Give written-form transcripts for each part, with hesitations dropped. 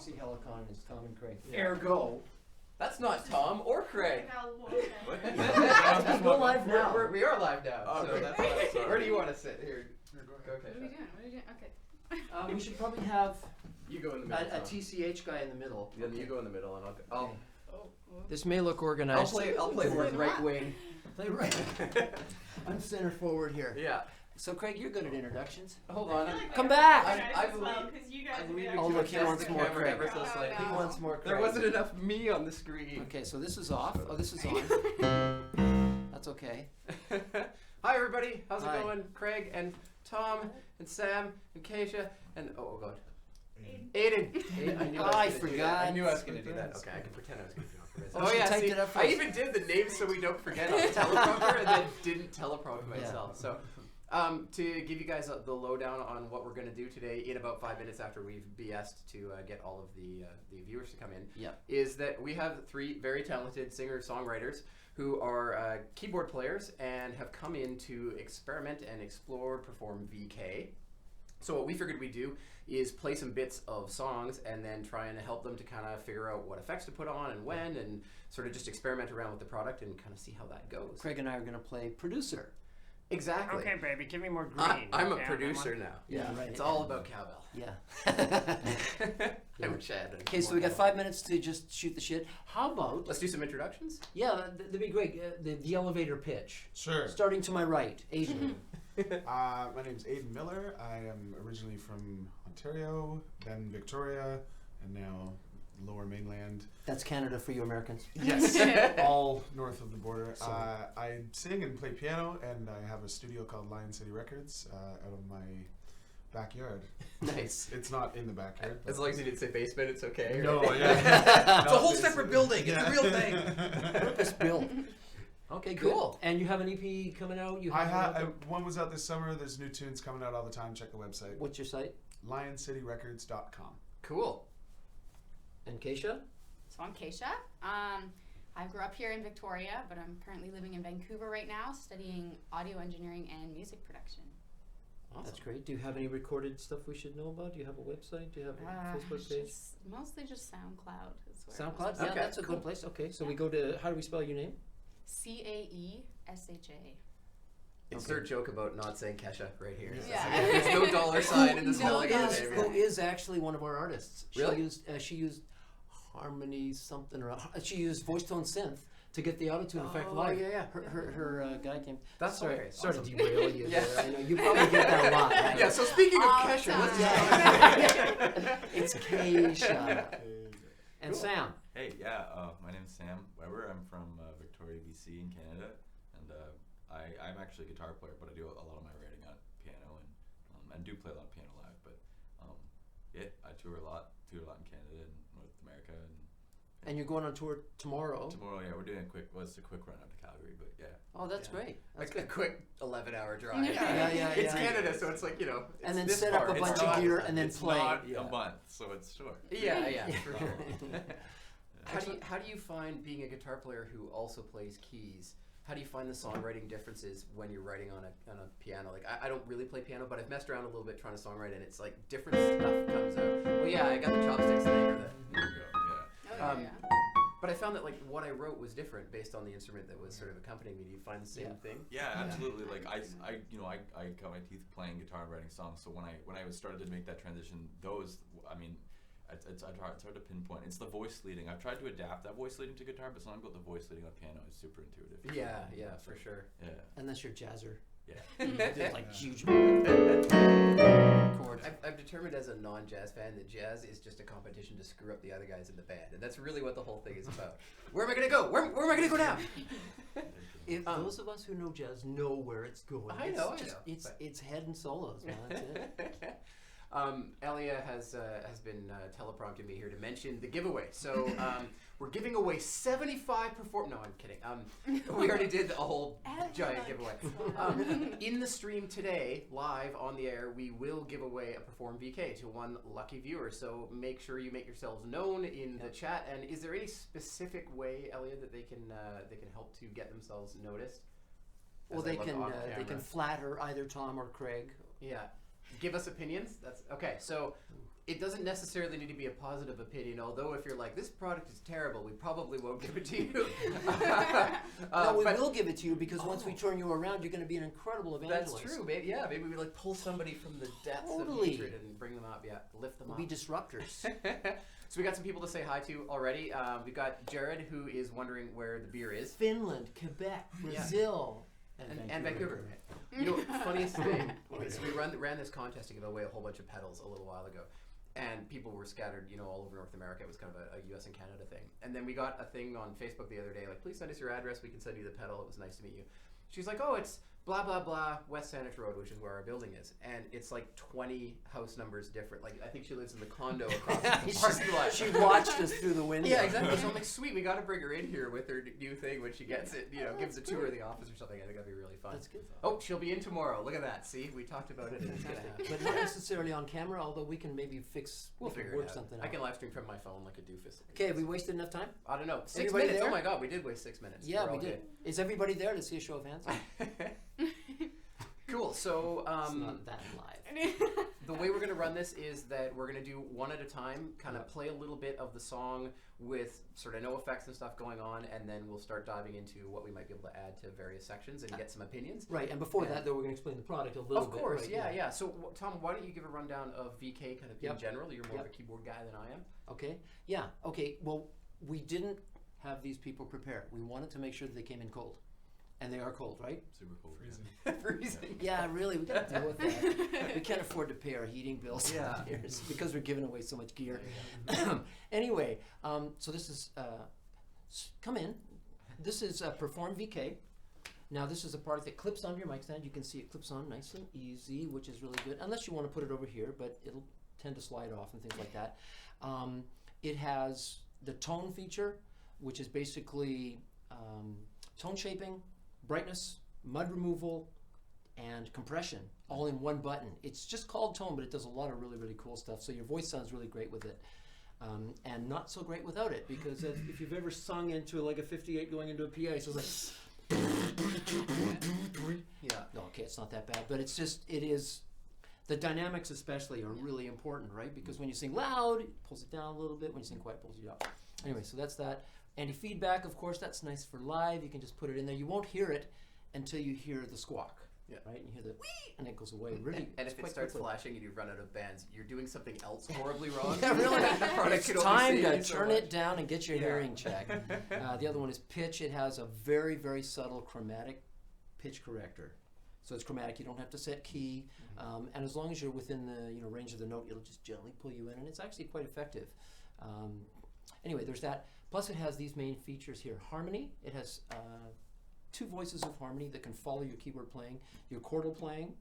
TC Helicon is Tom and Craig. Yeah. Ergo. That's not Tom or Craig. Go live now. We are live now. Oh, so okay. that's why. Where do you want to sit? Here. Go, What are we Kesa. doing? What are we doing? Okay. We should probably have You go in the middle. a Tom. TCH guy in the middle. Then you go in the middle, and I'll Okay. Oh. This may look organized. I'll play more right wing. Play right. I'm center forward here. Yeah. So Craig, you're good at introductions. Hold on. Come back. I believe Oh, you look, he adjust wants the more camera Craig. ever so slightly. He wants more Craig. There wasn't enough me on the screen. Okay, so this is off. Oh, this is on. That's okay. Hi everybody, how's Hi. it going? Craig and Tom and Sam and Kesa and oh god, Aiden. I knew I I was gonna do that. forgot. I knew I was gonna do that. Okay, I can pretend I was gonna do it for myself. Oh, Oh she yeah, typed see, it up I first. even did the names so we don't forget on the teleprompter, and then didn't teleprompter Yeah. myself. So. To give you guys the lowdown on what we're going to do today in about 5 minutes after we've BS'd to get all of the viewers to come in, Yep. is that we have 3 very talented singer-songwriters who are keyboard players and have come in to experiment and explore, perform VK. So what we figured we'd do is play some bits of songs and then try and help them to kind of figure out what effects to put on and when, and sort of just experiment around with the product and kind of see how that goes. Craig and I are going to play producer. Exactly. Okay, baby, give me more green. I'm a Okay, producer now. Yeah, right. It's all about cowbell. Yeah. I wish I had done Okay, so more we got cowbell. 5 minutes to just shoot the shit. How about? Let's do some introductions. Yeah, that'd be great. The elevator pitch. Sure. Starting to my right, Aiden. My name's Aiden Miller. I am originally from Ontario, then Victoria, and now Lower Mainland. That's Canada for you Americans. Yes, all north of the border. Sorry. I sing and play piano, and I have a studio called Lion City Records out of my backyard. Nice. It's not in the backyard. As long as you didn't say basement, it's okay. No, right? yeah. It's a whole separate building. It's a real thing. Purpose built. Okay, good. Cool. And you have an EP coming out? You I have have one was out this summer. There's new tunes coming out all the time. Check the website. What's your site? LionCityRecords.com. Cool. And Keisha? So I'm Kesa. I grew up here in Victoria, but I'm currently living in Vancouver right now, studying audio engineering and music production. Awesome. That's great. Do you have any recorded stuff we should know about? Do you have a website? Do you have a Facebook page? Mostly just SoundCloud. Is where SoundCloud? most of Yeah, Okay, that's a cool. good place. Okay, so we go to, how do we spell your name? CAESHA. Insert joke about not saying Kesha right here. Yeah. There's no dollar sign in the spelling of the Who name. is actually one of our artists. Really? She used harmonies something or she used voice tone synth to get the auto-tune effect Oh, live. yeah. Her guy came. That's sorry, hilarious. sorry Awesome. to derail you. Yeah. There. I know you probably get that a lot. Right? Yeah, so speaking of All the Kesha, let's time. It's Keisha. And Cool. Sam. Hey, yeah, my name's Sam Weber. I'm from Victoria, BC in Canada, and I'm actually a guitar player, but I do a lot of my writing on piano, and do play a lot of piano live. But yeah, I tour a lot in Canada and North America, And you're going on tour tomorrow. tomorrow, yeah, we're doing a quick run up to Calgary, but yeah. Oh, that's Yeah. great. That's like a good. quick 11-hour drive. Yeah, It's yeah. Canada, so it's like, you know. And then it's this set up far. a It's bunch of not- gear and then it's play. not Yeah. a month, so it's short. Yeah, yeah. Yeah. for sure. Yeah. How do you find being a guitar player who also plays keys? How do you find the songwriting differences when you're writing on a piano? Like I don't really play piano, but I've messed around a little bit trying to songwrite, and it's like different stuff comes out. Well, yeah, I got the chopsticks and I hear that. There you go, yeah. Oh, Um, yeah. But I found that like what I wrote was different based on the instrument that was sort of accompanying me. Do you find the same Yeah. thing? Yeah, absolutely. Like I got my teeth playing guitar and writing songs. So when I was started to make that transition, it's hard to pinpoint. It's the voice leading. I've tried to adapt that voice leading to guitar, but something about the voice leading on piano is super intuitive. Yeah, for sure. Yeah. Unless you're jazzer. Yeah. There's like huge chords. I've determined as a non-jazz fan that jazz is just a competition to screw up the other guys in the band, and that's really what the whole thing is about. Where am I gonna go? Where am I gonna go now? If those of us who know jazz know where it's going. I know, It's head and solos, man. That's it. Elia has been teleprompting me here to mention the giveaway. So we're giving away 75 No, I'm kidding. We already did a whole giant giveaway. In the stream today, live on the air, we will give away a Perform VK to one lucky viewer. So make sure you make yourselves known in the chat. And is there any specific way, Elia, that they can help to get themselves noticed? Well, As I they look can on they can camera. flatter either Tom or Craig. Yeah. Give us opinions. That's okay. So it doesn't necessarily need to be a positive opinion, although if you're like, this product is terrible, we probably won't give it to you. No, we but will give it to you because once we turn you around, you're going to be an incredible evangelist. that's true. Maybe, maybe we like pull somebody from the depths Totally. of hatred and bring them up. Yeah, lift them We'll up. be disruptors. So we got some people to say hi to already. We've got Jared, who is wondering where the beer is. Finland, Quebec, Brazil, And Vancouver. You know, funniest thing is we ran this contest to give away a whole bunch of pedals a little while ago. And people were scattered, all over North America. It was kind of a US and Canada thing. And then we got a thing on Facebook the other day, like, please send us your address. We can send you the pedal. It was nice to meet you. She's like, oh, it's blah, blah, blah, West Saanich Road, which is where our building is. And it's like 20 house numbers different. Like, I think she lives in the condo across the parking lot. She watched us through the window. Yeah, exactly. So I'm like, sweet, we got to bring her in here with her new thing when she gets it, gives a tour of the office or something. I think that'd be really fun. That's good. Oh, she'll be in tomorrow. Look at that. See, we talked about it and it's going to happen. But not necessarily on camera, although we can maybe We'll figure work it out. something out. I can live stream from my phone like a doofus. Okay, have we wasted enough time? I don't know. 6 Everybody minutes. there? Oh my god, we did waste 6 minutes. Yeah, We're we all did. Is everybody there to see a show of hands? good. Cool. So It's not that live. the way we're going to run this is that we're going to do one at a time, kind of play a little bit of the song with sort of no effects and stuff going on, and then we'll start diving into what we might be able to add to various sections and get some opinions. Right, and before that, though, we're going to explain the product a little Of bit. course, right? yeah. So, Tom, why don't you give a rundown of VK kind of in Yep. general? You're more of a Yep. keyboard guy than I am. Okay, yeah, okay. Well, we didn't have these people prepared. We wanted to make sure that they came in cold. And they are cold, right? Super cool. Freezing. Freezing. Yeah, really, we got to deal with that. We can't afford to pay our heating bills Yeah. here because we're giving away so much gear. Anyway, so this is, come in. This is Perform VK. Now this is a product that clips onto your mic stand. You can see it clips on nice and easy, which is really good. Unless you want to put it over here, but it'll tend to slide off and things like that. It has the tone feature, which is basically tone shaping, brightness, mud removal, and compression all in one button. It's just called tone, but it does a lot of really, really cool stuff. So your voice sounds really great with it. And not so great without it, because if you've ever sung into like a 58 going into a PA, so it's like, Yeah. no, okay, it's not that bad, but it's just, it is, the dynamics especially are really important, right? Because when you sing loud, it pulls it down a little bit. When you sing quiet, it pulls you up. Anyway, so that's that. Anti-feedback, of course, that's nice for live. You can just put it in there. You won't hear it until you hear the squawk, right? And you hear the wee, and it goes away. Really, And it's if it quite starts quickly. flashing and you run out of bands, you're doing something else horribly wrong. Yeah, really. The product It's can only time save to you so turn much. it down and get your Yeah. hearing checked. The other one is pitch. It has a very, very subtle chromatic pitch corrector. So it's chromatic. You don't have to set key, and as long as you're within the range of the note, it'll just gently pull you in, and it's actually quite effective. Anyway, there's that. Plus, it has these main features here. Harmony. It has 2 voices of harmony that can follow your keyboard playing, your chordal playing,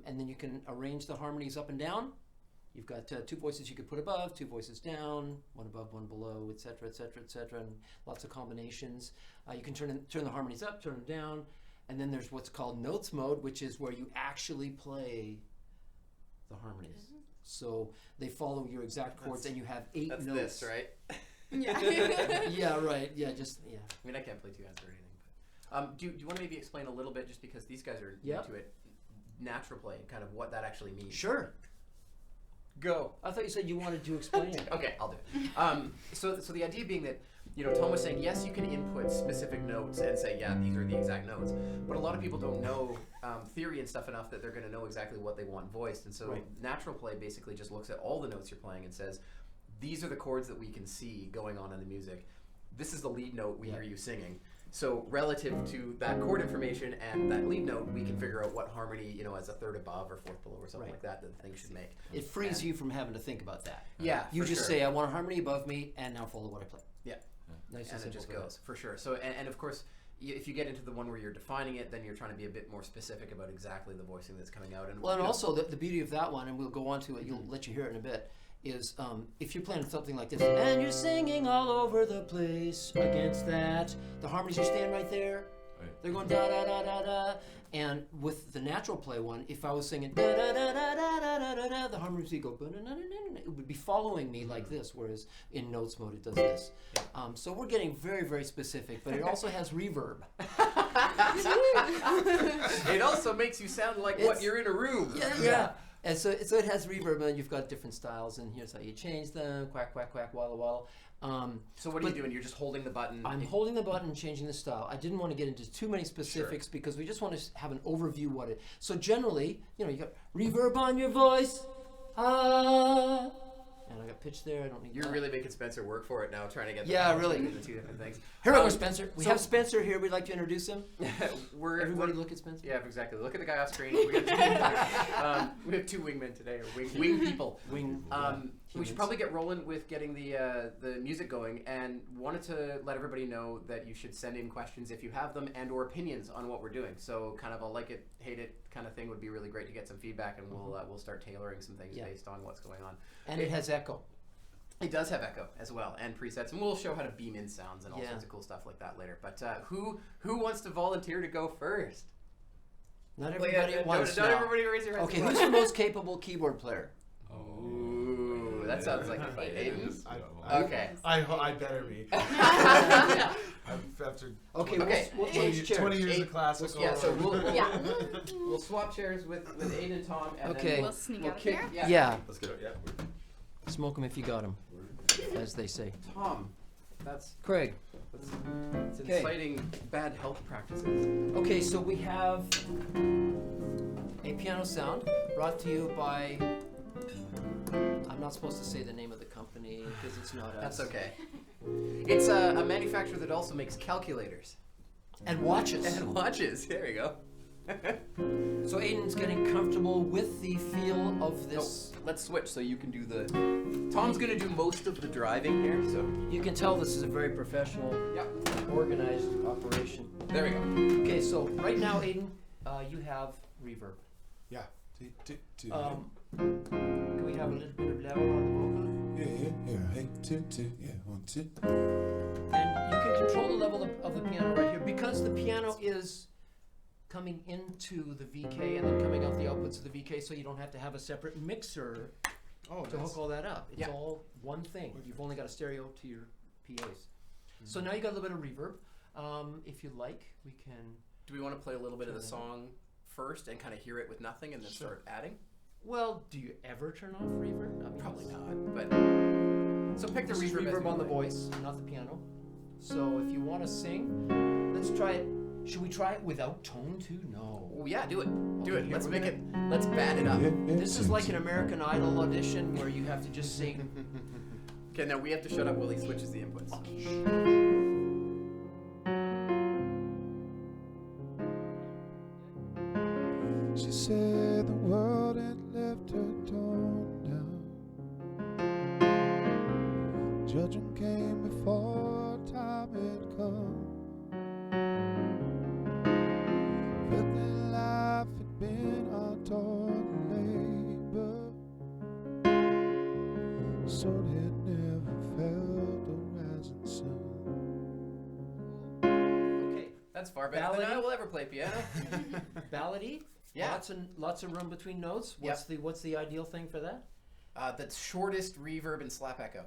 and then you can arrange the harmonies up and down. You've got 2 voices you could put above, 2 voices down, 1 above, 1 below, etc., etc., etc., and lots of combinations. You can turn the harmonies up, turn them down, and then there's what's called notes mode, which is where you actually play the harmonies. So they follow your exact chords, and you have 8 That's notes. this, right? Yeah. Yeah, right. Yeah, just yeah. I mean, I can't play 2 hands or anything. But do you want to maybe explain a little bit, just because these guys are Yep. new to it, natural play and kind of what that actually means? Sure. Go. I thought you said you wanted to explain it. Okay, I'll do it. So the idea being that, Tom was saying, yes, you can input specific notes and say, yeah, these are the exact notes. But a lot of people don't know theory and stuff enough that they're going to know exactly what they want voiced. And so Right. natural play basically just looks at all the notes you're playing and says, these are the chords that we can see going on in the music. This is the lead note we hear you singing. So relative to that chord information and that lead note, we can figure out what harmony, as a third above or fourth below or something Right. like that the thing should make. It frees And- you from having to think about that. Yeah, You for just sure. say, I want a harmony above me, and now follow what I play. Yeah. Nice And it simple just for that. goes, for sure. So, and of course, if you get into the one where you're defining it, then you're trying to be a bit more specific about exactly the voicing that's coming out. And Well, and also the beauty of that one, and we'll go on to it, you'll let you hear it in a bit, is if you're playing something like this, and you're singing all over the place against that, the harmonies are staying right there. Right. They're going da da da da da. And with the natural play one, if I was singing da da da da da da da da da, the harmonies would go ba-da-da-da-da-da. It would be following me like this, whereas in notes mode it does this. So we're getting very, very specific, but it also has reverb. it also makes you sound like what It's- you're in a room. Yeah. And so it has reverb, and you've got different styles, and here's how you change them: quack, quack, quack, walla, walla. So what are you doing? You're just holding the button. I'm holding the button and changing the style. I didn't want to get into too many specifics because we just want to have an overview what it. So generally, you got reverb on your voice, and I got pitch there. I don't need. You're really making Spencer work for it now, trying to get really. the two different things. Here we go, Spencer. We have Spencer here. We'd like to introduce him. Everybody look at Spencer. Yeah, exactly. Look at the guy off screen. We have two wingmen today, or wing people. We should probably get rolling with getting the music going, and wanted to let everybody know that you should send in questions if you have them and/or opinions on what we're doing. So kind of a like it, hate it kind of thing would be really great to get some feedback, and we'll start tailoring some things based on what's going on. And it has echo. It does have echo as well, and presets, and we'll show how to beam in sounds and all sorts of cool stuff like that later. But who wants to volunteer to go first? Not everybody at once. Not everybody raise your hands. Okay, who's the most capable keyboard player? Ooh, that sounds like a fight. Aiden? Okay. I better be. After We'll change chairs. 20 years of classical. Yeah, so we'll swap chairs with Aiden and Tom, and then We'll sneak out of here. Yeah. Let's get it. Yeah. Smoke them if you got them, as they say. Tom, that's Craig. inciting bad health practices. Okay, so we have a piano sound brought to you by. I'm not supposed to say the name of the company because it's not us. That's okay. It's a manufacturer that also makes calculators. And watches. And watches. There you go. So Aiden's getting comfortable with the feel of this. Let's switch so you can do the... Tom's going to do most of the driving here, so... You can tell this is a very professional, organized operation. There we go. Okay, so right now, Aiden, you have reverb. Yeah. Can we have a little bit of level on the vocal? Yeah. Hey, two, yeah, 1, 2. And you can control the level of the piano right here because the piano is coming into the VK and then coming out the outputs of the VK, so you don't have to have a separate mixer to hook all that up. It's all one thing. You've only got a stereo to your PAs. So now you got a little bit of reverb. If you like, we can... Do we want to play a little bit of the song first and kind of hear it with nothing and then start adding? Well, do you ever turn off reverb? I mean, Probably not, but... So pick the this is reverb. reverb on the voice, not the piano. So if you want to sing, let's try it. Should we try it without tone too? No. Oh yeah, do it. Do it. here Let's we're make gonna- it. Let's bad it up. This is like an American Idol audition where you have to just sing. Okay, now we have to shut up while he switches the inputs. She said the world had left her torn down. Judgment came before time had come. Felt that life had been our torn labor. So they never felt the rising sun. Okay. That's far better than I will ever play piano. Ballady? Yeah. Lots of room between notes. What's the ideal thing for that? The shortest reverb and slap echo.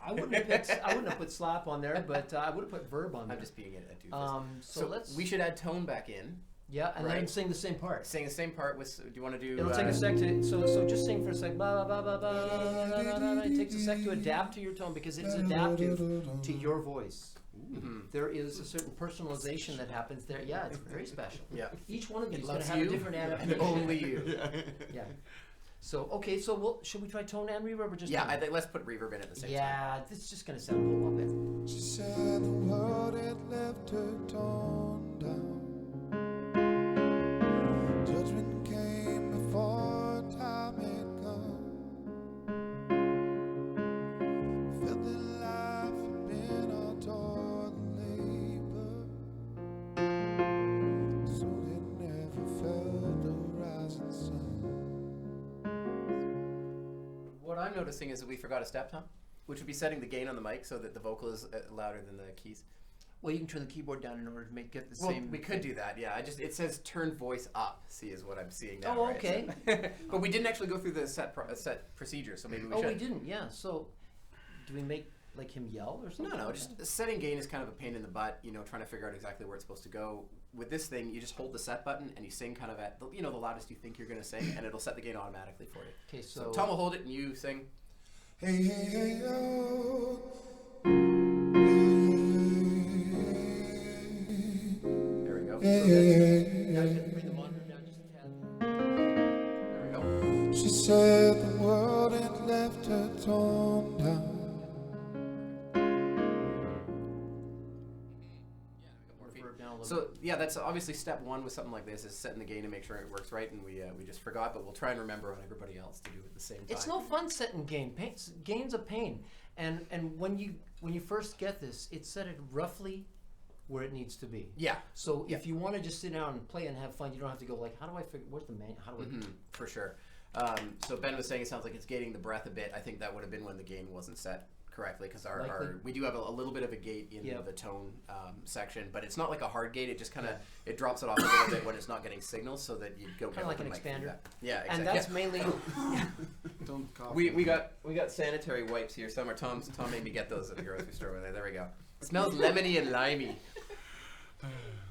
I wouldn't have put slap on there, but I would have put verb on there. I'm just being a doofus. So we should add tone back in. Yeah, and Right. then sing the same part. Sing the same part with. Do you want to do? It'll take a sec to so just sing for a sec. Ba, ba, ba, ba, ba, ba, ba. It takes a sec to adapt to your tone because it's adaptive to your voice. Mm-hmm. There is a certain personalization that happens there. Yeah, it's very special. Yeah. Each one of these is going loves to have you a different and adaptation. only you. Yeah. So okay, so should we try tone and reverb or just? Yeah, tone? I think let's put reverb in at the same time. Yeah, this is just going to sound a little bit. She said the world had left her torn down. Judgment came before time had come. Felt that life had been our torn labor. So they never felt the rising sun. What I'm noticing is that we forgot a step, Tom, which would be setting the gain on the mic so that the vocal is louder than the keys. Well, you can turn the keyboard down in order to get the Well, same. we could do that, yeah. It says turn voice up. See, is what I'm seeing now. Oh, right? okay. So- but we didn't actually go through the set procedure, so maybe we should. Oh, we didn't. Yeah. So, do we make like him yell or something? No, like just that? setting gain is kind of a pain in the butt. Trying to figure out exactly where it's supposed to go. with this thing, you just hold the set button and you sing kind of at the, the loudest you think you're going to sing, and it'll set the gain automatically for you. Okay, So Tom will hold it and you sing. Hey, hey, hey, oh. There we go. Now you can bring the monitor down just a tad. There we go. She said the world had left her torn down. So yeah, that's obviously step one with something like this, is setting the gain and make sure it works right, and we just forgot, but we'll try and remember on everybody else to do it at the same time. It's no fun setting gain. Gain's a pain, and when you first get this, it's set it roughly where it needs to be. Yeah. So if you want to just sit down and play and have fun, you don't have to go like, how do I figure? Where's the main? How do I? For sure. So Ben was saying it sounds like it's gating the breath a bit. I think that would have been when the gain wasn't set correctly, because we do have a little bit of a gate in the tone section, but it's not like a hard gate. It just kind of it drops it off a little bit when it's not getting signals, so that you go kind of like an expander. Yeah, exactly. And that's mainly. Don't cough. We got sanitary wipes here somewhere. Tom made me get those at the grocery store over there. There we go. It smells lemony and limey.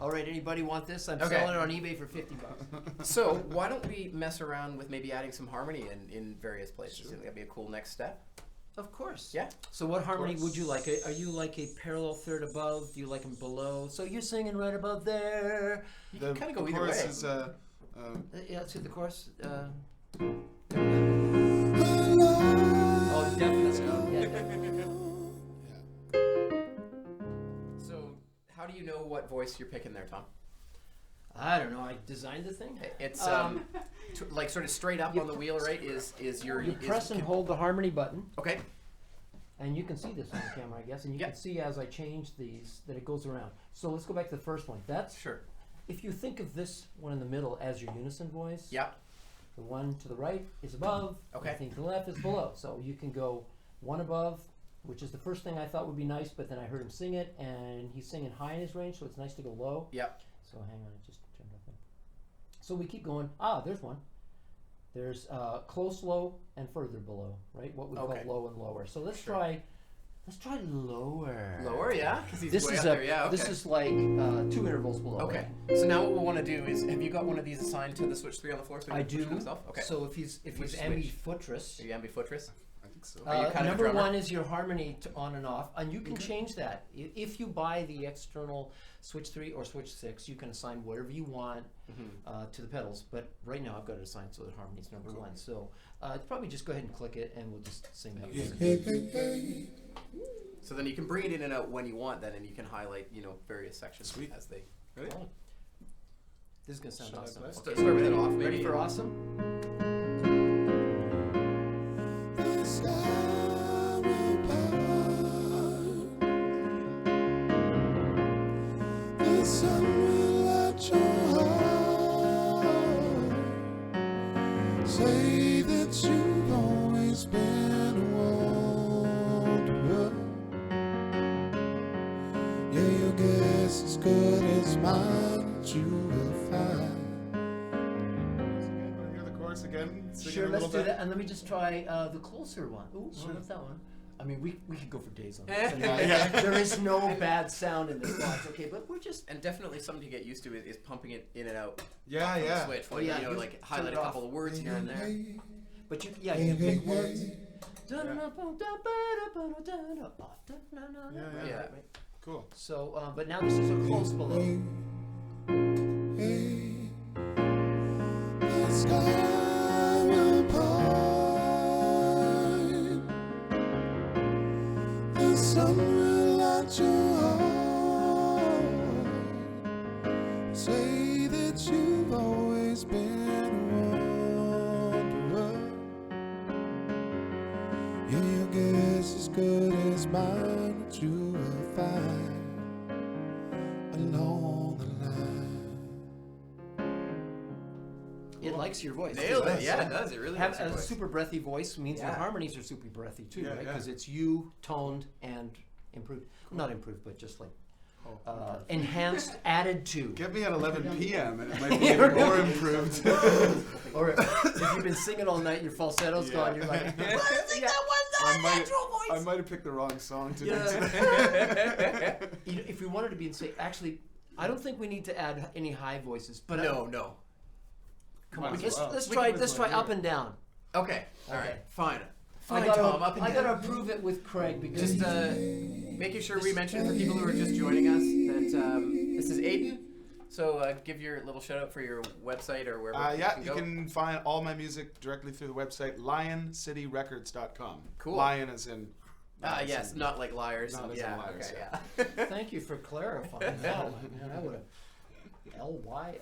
All right, anybody want this? I'm Okay. selling it on eBay for $50. So why don't we mess around with maybe adding some harmony in various places? Sure. That'd be a cool next step. Of course. Yeah. So what harmony would you like? Are you like a parallel third above? Do you like them below? So you're singing right above there. You can kind of go either chorus way. Is, Yeah, let's hit the chorus. Oh, definitely. Yeah, definitely. So how do you know what voice you're picking there, Tom? I don't know. I designed the thing. It's like sort of straight up on the wheel, right? Is your You press and hold the harmony button, Okay. and you can see this on the camera, I guess, and you can see as I change these that it goes around. So let's go back to the first one. That's Sure. if you think of this one in the middle as your unison voice. Yeah. The one to the right is above. Okay. The thing to the left is below. So you can go one above, which is the first thing I thought would be nice, but then I heard him sing it, and he's singing high in his range, so it's nice to go low. Yeah. So hang on, it just turned off there. So we keep going. There's one. There's close, low, and further below, right? What we call low and lower. So let's try lower. Lower, yeah. Because he's This way is up there. Yeah. Okay. This is like 2 intervals below. Okay. Right? So now what we'll want to do is, have you got one of these assigned to the switch 3 on the floor? So I do. Okay. So if he's Which ambifootress. Are you ambifootress? I think so. Are you kind of a number drummer? 1 is your harmony on and off, and you can change that. If you buy the external switch 3 or switch 6, you can assign whatever you want to the pedals. But right now I've got it assigned so that harmony's number 1. So probably just go ahead and click it, and we'll just sing that. So then you can bring it in and out when you want, then, and you can highlight, various sections as they. Ready? Oh. This is gonna sound Should I awesome. play? Start with it off. Maybe. Ready for awesome? The sky will part. The sun will light your heart. Say that you've always been a wanderer. Yeah, your guess as good as mine that you will find. Hear the chorus again? Sing Sure, it a let's little do bit. that, and let me just try the closer one. Ooh, Sure. what about that one? I mean, we could go for days on this. Yeah. There is no bad sound in this box, okay? But we're just And definitely something to get used to is pumping it in and out. Yeah, from the yeah. switch. Oh, When, yeah, you you like turn highlight it a off. couple of words here and there. But you can pick words. Yeah. Cool. So, but now this is a close below. The sky will part. The sun will light your heart. Say that you've always been a wanderer. Yeah, your guess is good as mine, but you will find along the line. It likes your voice. Nailed too. it. Yeah, it does. It really Have likes your a voice. super breathy voice means your Yeah. harmonies are super breathy too, Yeah, right? yeah. Because it's you toned and improved. Not improved, but just like Oh, enhanced, added to. get me at 11 p.m. and it might be even more improved. Or if you've been singing all night, your falsetto's Yeah. gone, you're like, sing that one natural I voice. might have picked the wrong song today. Yeah. If we wanted to be in sync, actually, I don't think we need to add any high voices, but No. come on, Might as let's well. let's We try can let's try record up here. and down. Okay. All Okay. right. Fine. I Fine, gotta, Tom. Up and I down. gotta approve it with Craig because Just making sure we mention for people who are just joining us that this is Aiden. So give your little shout out for your website or wherever Yeah, you you can go. can find all my music directly through the website lioncityrecords.com. Cool. Lion is in. Yes, not like liars. Not as in yeah. liars, Okay, yeah. yeah. thank you for clarifying that. Man, I would have L-Y.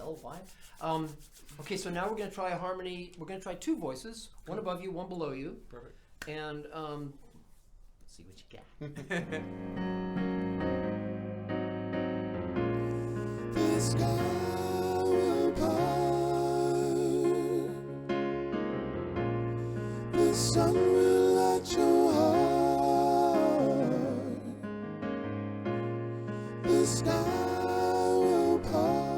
Okay, so now we're gonna try a harmony. We're gonna try two voices, one above you, one below you, Perfect. and let's see what you got. The sky will part, the sun will light your heart, the sky will part,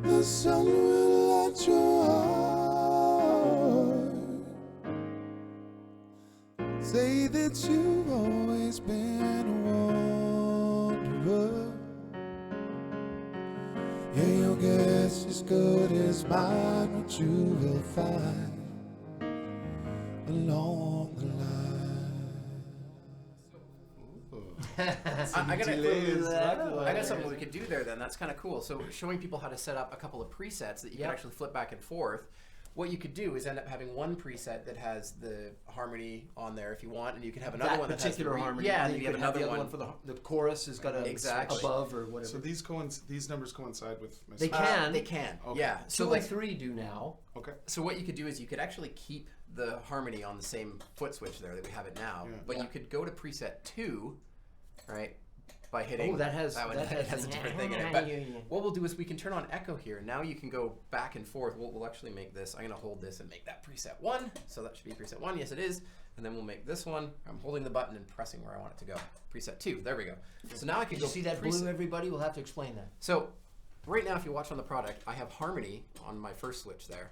the sun will light your heart. Say that you've always been a wanderer. Yeah, your guess is good as mine. What you will find along the line. I got Delays. I got something we could do there then. That's kind of cool. So showing people how to set up a couple of presets that you Yep. can actually flip back and forth. What you could do is end up having one preset that has the harmony on there if you want, and you can have another that one that has the particular harmony. Yeah, and and then you have could have another the other one. for the chorus has got a Exactly. above or whatever. So these numbers coincide with my They song. can. They can. Okay. Yeah. so So like like, 3 do now. Okay. so what you could do is you could actually keep the harmony on the same foot switch there that we have it now, Yeah. but you could go to preset 2, right? By hitting Oh, that has one. that It has a different thing in it. But what we'll do is we can turn on echo here. Now you can go back and forth. We'll actually make this. I'm going to hold this and make that preset 1. So that should be preset 1. Yes, it is. And then we'll make this one. I'm holding the button and pressing where I want it to go. Preset 2. There we go. So now I can Did go you see that preset. blue, everybody? We'll have to explain that. So right now, if you watch on the product, I have harmony on my first switch there.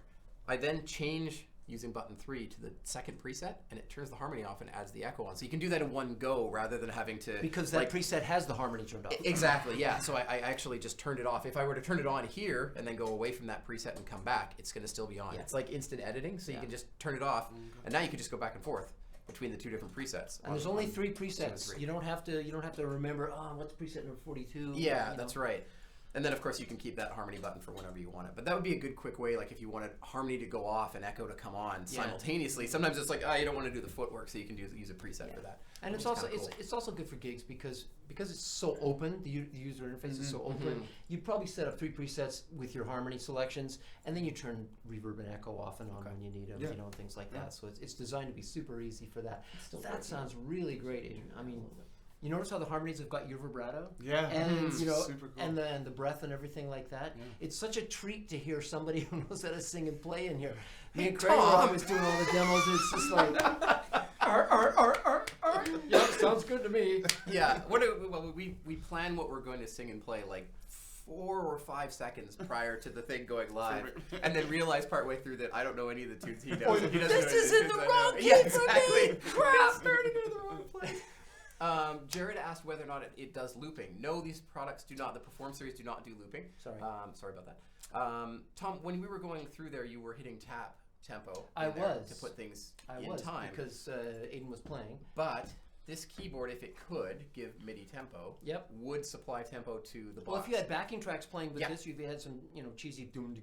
I then change using button 3 to the second preset, and it turns the harmony off and adds the echo on. So you can do that in one go rather than having to Because that preset has the harmony turned off. Exactly, yeah. So I actually just turned it off. If I were to turn it on here and then go away from that preset and come back, it's going to still be on. Yeah. It's like instant editing, so you Yeah. can just turn it off, and now you can just go back and forth between the two different presets. And there's only 3 2 and presets. 3. You don't have to remember. Oh, what's preset number 42? Yeah, you that's know. right. And then of course you can keep that harmony button for whenever you want it. But that would be a good quick way, like if you wanted harmony to go off and echo to come on Yeah. simultaneously. Sometimes it's like, you don't want to do the footwork, so you can use a preset for that. And which it's is also kinda cool. it's also good for gigs because it's so open. The user interface is so open. mhm. You probably set up 3 presets with your harmony selections, and then you turn reverb and echo off and on Okay. when you need them. Yeah. You know, and things like Yeah. that. So it's designed to be super easy for that. still That working. sounds really great, Adrian. I mean, you notice how the harmonies have got your vibrato? Yeah. And it's you know, super cool. and the breath and everything like that. Yeah. It's such a treat to hear somebody who knows how to sing and play in here. Me Hey, and Craig were Tom. always doing all the demos. It's just like, ar. Yeah, sounds good to me. Yeah, we plan what we're going to sing and play like 4 or 5 seconds prior to the thing going live, and then realize partway through that I don't know any of the tunes he knows. He doesn't know This any of is the in tunes the I wrong know. key Yeah, for exactly. me. Crap. Starting in the wrong place. Jared asked whether or not it does looping. No, these products do not. The Perform series do not do looping. Sorry. Sorry about that. Tom, when we were going through there, you were hitting tap tempo. I in there was. to put things I in was time. because Aiden was playing. But this keyboard, if it could give MIDI tempo, Yep. would supply tempo to the box. Well, if you had backing tracks playing with Yeah. this, if you had some, cheesy doom,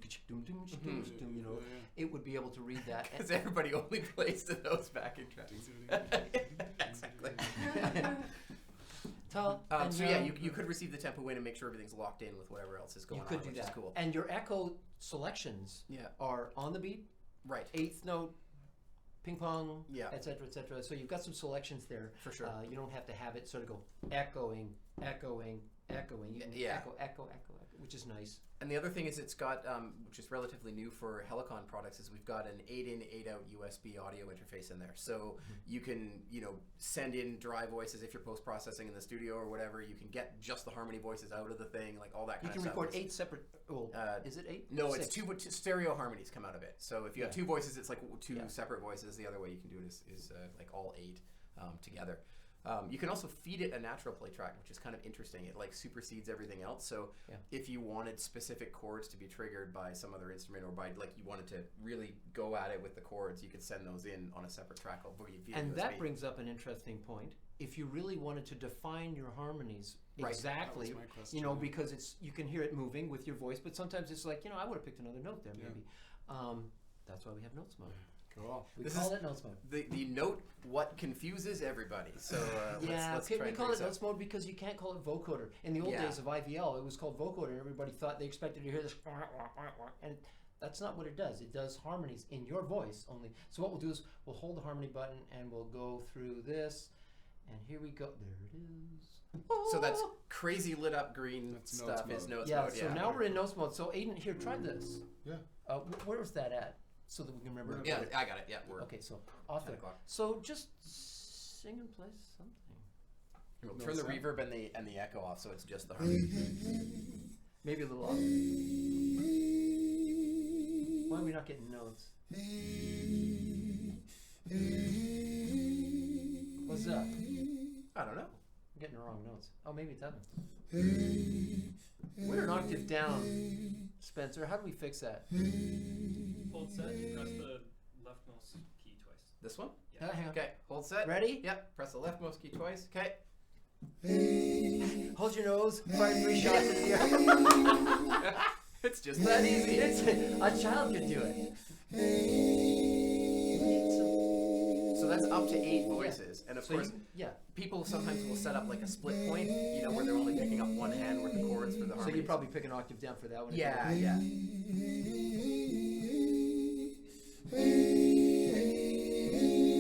it would be able to read that. Because everybody only plays to those backing tracks. Exactly. And, So yeah, you could receive the tempo in and make sure everything's locked in with whatever else is going you on, could do which that. is cool. And your echo selections Yeah. are on the beat, Right. 8th note, ping pong, Yeah. et cetera, et cetera. So you've got some selections there. For sure. You don't have to have it sort of go echoing. You can Yeah. echo, which is nice. And the other thing is it's got, which is relatively new for Helicon products, is we've got an 8-in, 8-out USB audio interface in there. So you can, send in dry voices if you're post-processing in the studio or whatever. You can get just the harmony voices out of the thing, like all that You kind can of stuff. record It's- 8 separate. Well, is it 8? No, 6. it's two stereo harmonies come out of it. So if you have Yeah. 2 voices, it's like 2 Yeah. separate voices. The other way you can do it is like all 8 together. You can also feed it a natural play track, which is kind of interesting. It like supersedes everything else. So if you wanted specific chords to be triggered by some other instrument, or by like you wanted to really go at it with the chords, you could send those in on a separate track via And USB. that brings up an interesting point. If you really wanted to define your harmonies exactly, That was my question, you know, yeah. because you can hear it moving with your voice, but sometimes it's like, you know, I would have picked another note there maybe. That's why we have notes mode. Cool. We This call is it notes mode. the note what confuses everybody. So let's okay, try we and call bring it this up. notes mode because you can't call it vocoder. In the old days of IVL, it was called vocoder, and everybody thought they expected to hear this, and that's not what it does. It does harmonies in your voice only. So what we'll do is we'll hold the harmony button and we'll go through this, and here we go. There it is. So that's crazy lit up green That's stuff notes is mode. notes Yeah, mode. so Yeah. now we're in notes mode. So Aiden, here, try this. Yeah. Where was that at? So that we can remember. Yeah, I got it. Yeah, we're Okay, so off 10 there. o'clock. So just sing and play something. We'll No turn the sound? reverb and the echo off, so it's just the harmony. Maybe a little off. Why are we not getting notes? What's up? I don't know. I'm getting the wrong notes. Oh, maybe it's that one. We're an octave down, Spencer. How do we fix that? Hold set, you press the leftmost key twice. This one? Hang on. Okay, hold set. Ready? Yep, press the leftmost key twice. Okay. Hold your nose. Fire 3 shots into the air. It's just that easy. A child could do it. So that's up to 8 voices. And of So course, yeah. people sometimes will set up like a split point, you know, where they're only picking up one hand worth of chords for the So harmonies. you probably pick an octave down for that one. Yeah, yeah.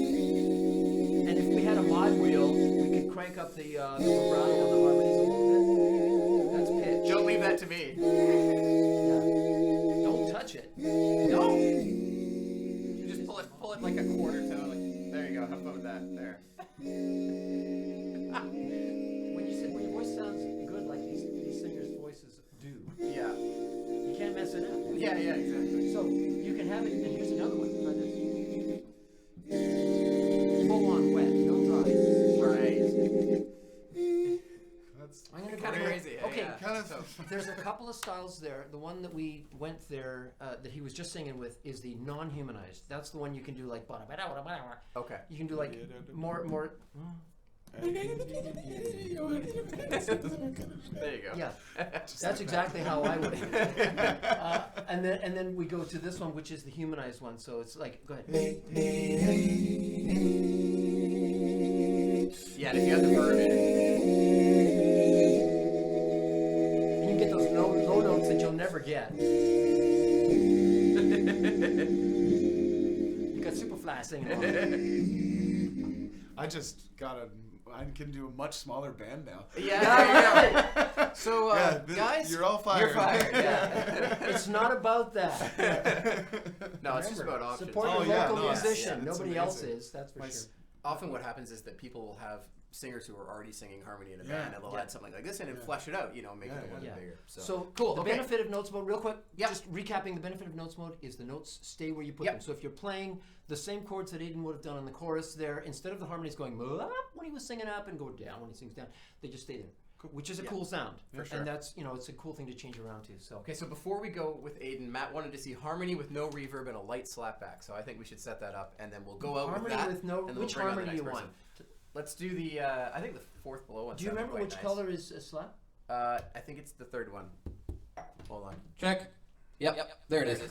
And if we had a mod wheel, we could crank up the vibrato on the harmonies a little bit. That's pitch. Don't leave that to me. Yeah. Don't touch it. No. You just pull it like a quarter tone. Like, there you go. How about that? There. When your voice sounds good, like these singers' voices do, Yeah. you can't mess it up. Yeah, yeah, exactly. So you can have it. And here's another one. Try this. Full on wet, no dry. Right. That's I'm gonna Kind of go crazy. Okay. Yeah. kind of. So, There's a couple of styles there. The one that we went there, that he was just singing with, is the non-humanized. That's the one you can do like. okay. You can do like more. There you go. Yeah, that's exactly how I would do it. And then we go to this one, which is the humanized one. So it's like, go ahead. Yeah, and if you have the verb in it. And you get those low notes that you'll never get. You got Superfly singing along. I just got I can do a much smaller band now. Yeah, there you go. So, Yeah, guys, you're all fired. You're fired. Yeah. It's not about that. No, it's just about options. Support Oh, your yeah, local no, musician. yeah, that's Nobody else amazing. is. That's for My sure. Often what happens is that people will have singers who are already singing harmony in a Yeah. band, and they'll Yeah. add something like this in and Yeah. flesh it out, you know, make it a Yeah, little bit yeah. bigger. So cool. The Okay. benefit of notes mode, real quick. Yep. Just recapping, the benefit of notes mode is the notes stay where you put Yep. them. So if you're playing the same chords that Aiden would have done on the chorus there, instead of the harmonies going up when he was singing up and go down when he sings down, they just stay there, which is a Yeah. cool sound. For sure. And that's, you know, it's a cool thing to change around to. So Okay, so before we go with Aiden, Matt wanted to see harmony with no reverb and a light slapback. So I think we should set that up, and then we'll go out harmony with that. with no. and then we'll Which bring on the harmony do you next want? person. Let's do the. I think the fourth below one. Do you sounded remember quite which nice. color is a slap? I think it's the third one. Hold on. Check. Yep. There it is.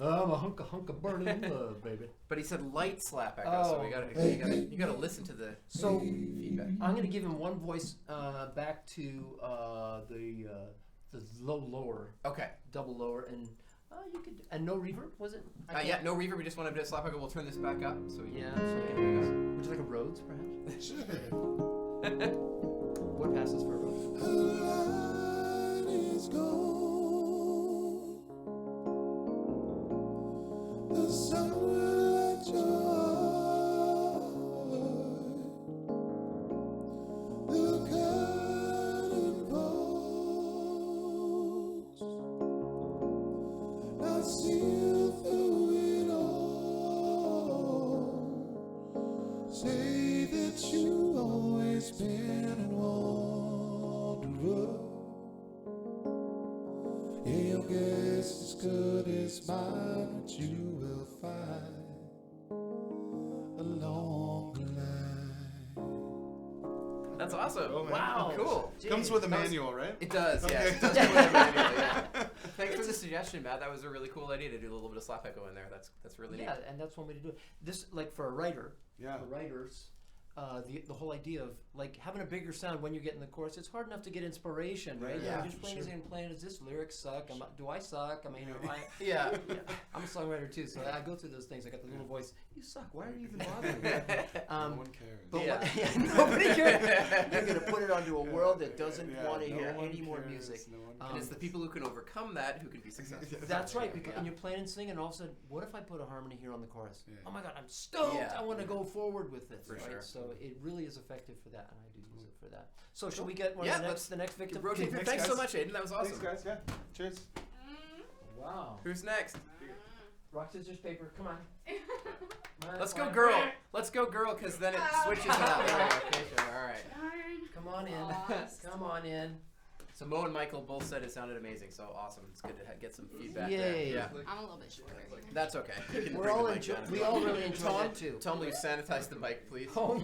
I'm a hunk of burning love, baby. But he said light slap echo, so we you gotta listen to the So feedback. I'm going to give him one voice back to the lower, Okay. double lower, and you could and no reverb, was it? I Yeah, can't- no reverb. We just want a bit of slap echo. We'll turn this back up so we Yeah. can. So would you like a Rhodes, perhaps? What passes for a Rhodes? The light is gone. The sun will light your heart. The curtain falls. I see you through it all. Say that you always been and wanderer. Yeah, your guess is good as mine, but you will find along the line. That's awesome. Oh, man. Wow. Cool. Comes with a That was- manual, right? It does, yeah. Okay. It does come with a manual, yeah. Thanks for the suggestion, Matt. That was a really cool idea to do a little bit of slap echo in there. That's really neat. Yeah, and that's one way to do it. This, like for a writer, Yeah. for writers, the whole idea of like having a bigger sound when you get in the chorus, it's hard enough to get inspiration, right? Yeah, You're just playing sure. and playing. Does this lyric suck? Do I suck? I mean, Yeah. I'm a songwriter too, so I go through those things. I got the little voice. You suck. Why are you even bothering? No Um, one cares. But Yeah. nobody cares. You're gonna put it onto a world that doesn't Yeah, want to no hear one any more cares, music. no one And it's the people who can overcome that who can be successful. That's right, because, Yeah. and you're playing and singing, and all of a sudden, what if I put a harmony here on the chorus? Yeah. Oh my God, I'm stoked! Yeah. I want to go forward with this. For right? sure. So it really is effective for that, and I do use it for that. So should we get one Yeah, of let's the next victim? Rotate Okay, through. thanks, Thanks so guys. much, Aiden. That was awesome. Thanks, guys. Yeah. Cheers. Wow. Who's next? Rock, scissors, paper. Come on. Let's go, girl. Let's go, girl, because then it switches it up. Yeah. Okay, sure. All right. Come on in. Lost. Come on in. So Mo and Michael both said it sounded amazing, so awesome. It's good to get some feedback Yay. there. Yeah. I'm a little bit shorter. That's okay. You can We're bring all the mic down as we well. all really enjoy Tom, that too. Tom, will you sanitize the mic, please? Oh,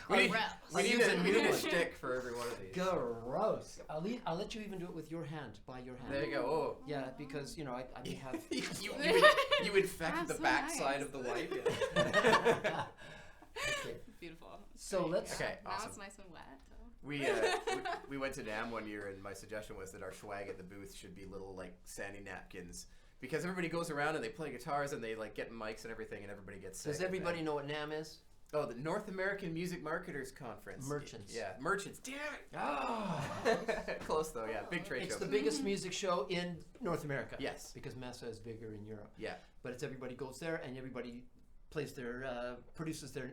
we need, Gross. we need I'll use a it. shtick for every one of these. gross. I'll let you even do it with your hand, by your hand. There you go. Oh. Yeah, because I may have. you infect That's the so backside nice. of the wipe. Okay. Beautiful. So let's. Okay, Now awesome. it's nice and wet. So. We went to NAMM one year, and my suggestion was that our swag at the booth should be little like sandy napkins, because everybody goes around and they play guitars and they like get mics and everything, and everybody gets sick. Does everybody know what NAMM is? Oh, the North American Music Marketers Conference. Merchants. Yeah, merchants. Damn it. Ah. Close though. Yeah, big trade It's show. the biggest music show in North America. Yes. Because Mesa is bigger in Europe. Yeah. But it's everybody goes there and everybody plays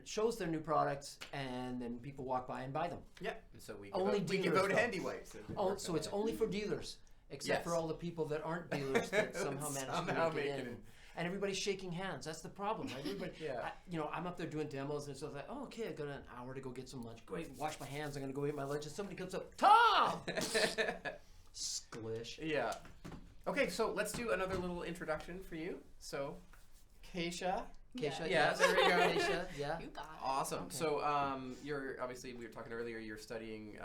shows their new products, and then people walk by and buy them. Yeah. And so we Only give dealers, out though. handy wipes. Oh, so it's only for dealers, except for Yes. all the people that aren't dealers that somehow manage Somehow to make it make in. it in. And everybody's shaking hands. That's the problem, right? Everybody, Yeah. I'm up there doing demos, and so it's like, oh, okay, I got an hour to go get some lunch. Great, wash my hands. I'm gonna go eat my lunch, and somebody comes up, Tom, Sglish. Yeah. Okay, so let's do another little introduction for you. So, Kesa. Keisha, Yeah, yes. there we go. Keisha, yeah. You got it. Awesome. Okay. So, you're obviously, we were talking earlier, you're studying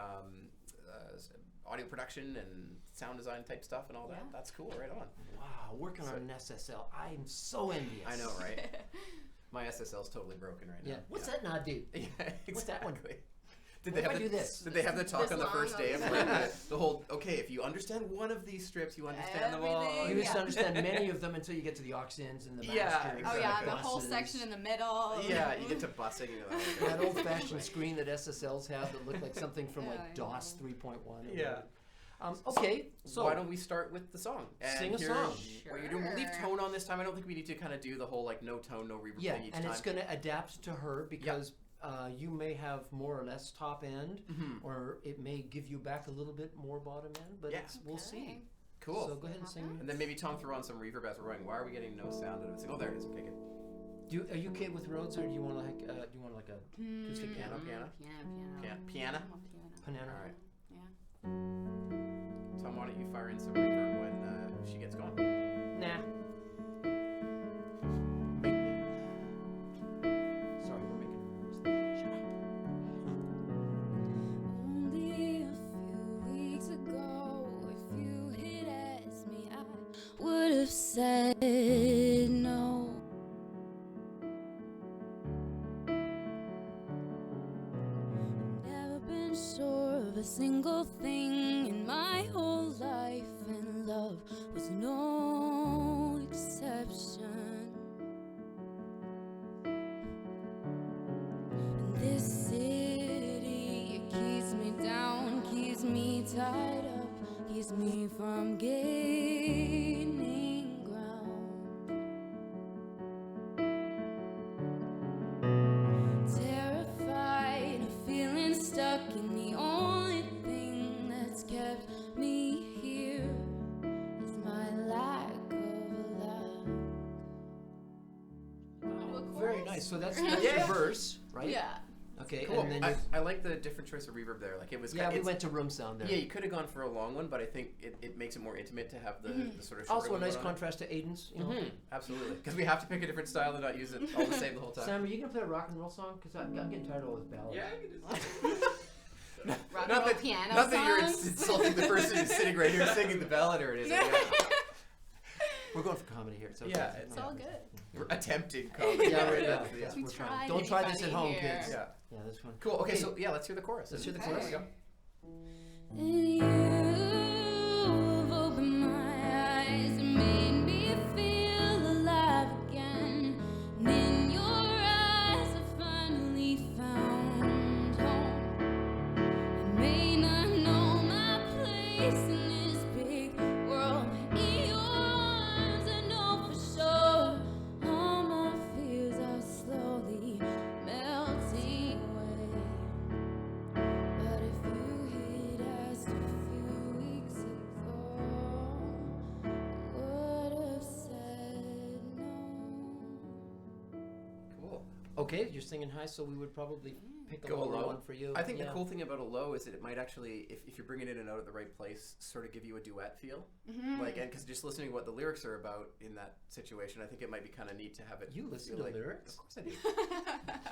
audio production and sound design type stuff and all that. Yeah. That's cool. Right on. Wow, working on an SSL. I'm so envious. I know, right? My SSL's totally broken right now. Yeah. What's that not do? Yeah, exactly. What's that one? Did What they if have I the, do this? Did they have the talk This on the long first day of of- like the whole? Okay, if you understand one of these strips, you understand them all. Everything. You used to Yeah. understand many of them until you get to the aux-ins and the Yeah, masters. Oh exactly. yeah, the whole buses. section in the middle. Yeah, you get to bussing. And you're like, That old-fashioned screen that SSLs have that looked like something from Yeah, like I know. DOS 3.1. or Yeah. whatever. Okay, so why don't we start with the song? And Sing a here's song. What you're doing? We'll leave Sure. tone on this time. I don't think we need to kind of do the whole like no tone, no reverb yeah, thing each and time. it's going to adapt to her because you may have more or less top end, Mhm. or it may give you back a little bit more bottom end, but Yeah. we'll see. Cool. So go ahead and sing. And then maybe Tom throw on some reverb as we're going. Why are we getting no sound out of it? Oh, there it is. Okay, good. Are you okay with Rhodes, or do you want like a acoustic piano? Piano? Piano. Piano? I'm a piano. Panana? All right. Yeah. Tom, why don't you fire in some reverb when she gets going? Nah. Sorry, we're making reverse. Shut up. Only a few weeks ago, if you had asked me, I would have said no. Never been sure of a single thing in my whole life, and love was no exception. And this city, it keeps me down, keeps me tied up, keeps me from gaining ground. Terrified of feeling stuck, and the only thing that's kept me here is my lack of a laugh. Very nice. So that's Yeah. your verse, right? Yeah. Okay, Cool. and then I like the different choice of reverb there. Like it was. yeah, we it's- went to room sound there. Yeah, you could have gone for a long one, but I think it makes it more intimate to have the sort of shorter Also, a one nice going on. contrast to Aiden's. You know. Absolutely, because we have to pick a different style and not use it all the same the whole time. Sam, are you gonna play a rock and roll song? Because I'm getting tired of all this ballad. Yeah, I can just. Rock and Not roll that, piano not that you're songs. insulting the person who's sitting right here singing the ballad, or it is. We're going for comedy here. It's okay. Yeah, It's all good. We're attempting comedy. Yeah, right now. Yeah. We We're trying. tried Don't to try be this at funny home, here. kids. Yeah. Yeah, that's fun. Cool. Okay, so yeah, let's hear the chorus. Let's hear the Okay. chorus. Here we go. And you've opened my eyes and made me feel alive again. And in your eyes I finally found home. I may not know my place in this big world, but in your arms I know for sure all my fears are slowly melting away. But if you had asked a few weeks ago, I would have said no. Cool. Okay, you're singing high, so we would probably pick Go a lower low. one for you. I think yeah. the cool thing about a low is that it might actually, if you're bringing it in and out at the right place, sort of give you a duet feel. Like, and because just listening to what the lyrics are about in that situation, I think it might be kind of neat to have it. You listen feel to like, lyrics? Of course I do.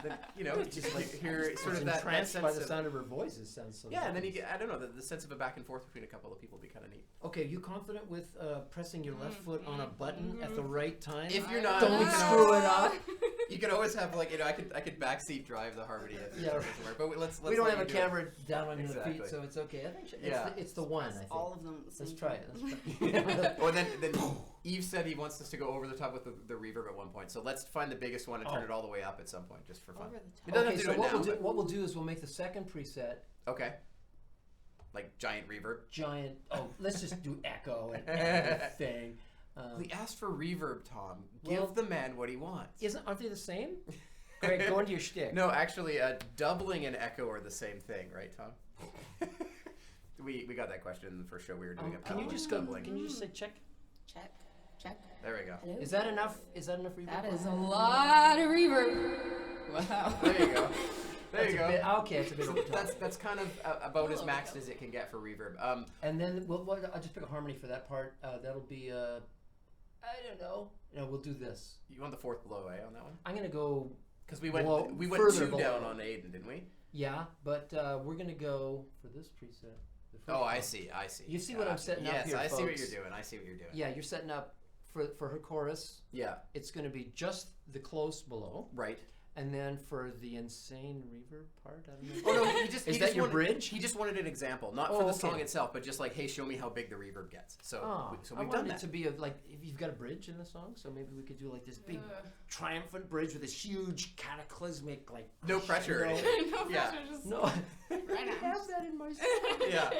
Then, you know, just like hear sort It's of that entranced sense by the of, sound of her voice. It sounds so. yeah, and then you nice. get, I don't know, the sense of a back and forth between a couple of people would be kind of neat. Okay, you confident with pressing your left foot on a button at the right time? If you're not, Don't you can screw always- it up. You could always have like, you know, I could backseat drive the harmony if it Yeah. doesn't work. But let's We don't let have a you do it. camera down on your feet, Exactly. so it's okay. I think Yeah. it's the one. I think. All of them at the Let's same try time. it. Let's try. Or then Eve said he wants us to go over the top with the reverb at one point. So let's find the biggest one and turn it all the way up at some point, just for fun. Over the It top. doesn't Okay, have to so do it what now. we'll do, but- what we'll do is we'll make the second preset Okay. Like giant reverb. giant. Oh, let's just do echo and everything. We asked for reverb, Tom. Give Well- the man what he wants. Aren't they the same? Greg, go into your shtick. No, actually, doubling and echo are the same thing, right, Tom? we got that question in the first show we were doing. Can you about just go? doubling. Can you just say check? Check. Check. There we go. Hello? Is that enough? Is that enough reverb? That is a lot of reverb. Wow. There you go. There That's you a go. bit- okay, it's a bit over top. That's kind of about as Little maxed bit. as it can get for reverb. And then I'll just pick a harmony for that part. That'll be I don't know. No, we'll do this. You want the fourth below, on that one? I'm gonna go. Because we went Below- we went further 2 below. down on Aiden, didn't we? Yeah, but we're gonna go for this preset. the first Oh, I one. see. You see what I'm setting up yes, here, I see what folks. you're doing. I see what you're doing. Yeah, you're setting up for her chorus. Yeah. It's gonna be just the close below, Right. and then for the insane reverb part, I don't know. Oh no, he just Is he that just your wanted, bridge? He just wanted an example, not Oh, for the okay. song itself, but just like, hey, show me how big the reverb gets. So, Oh, so I we've done wanted that. it to be if you've got a bridge in the song, so maybe we could do like this big triumphant bridge with this huge cataclysmic like. No pressure. or you know- anything. No Yeah. pressure, just No, right now. I have that in my song. Yeah.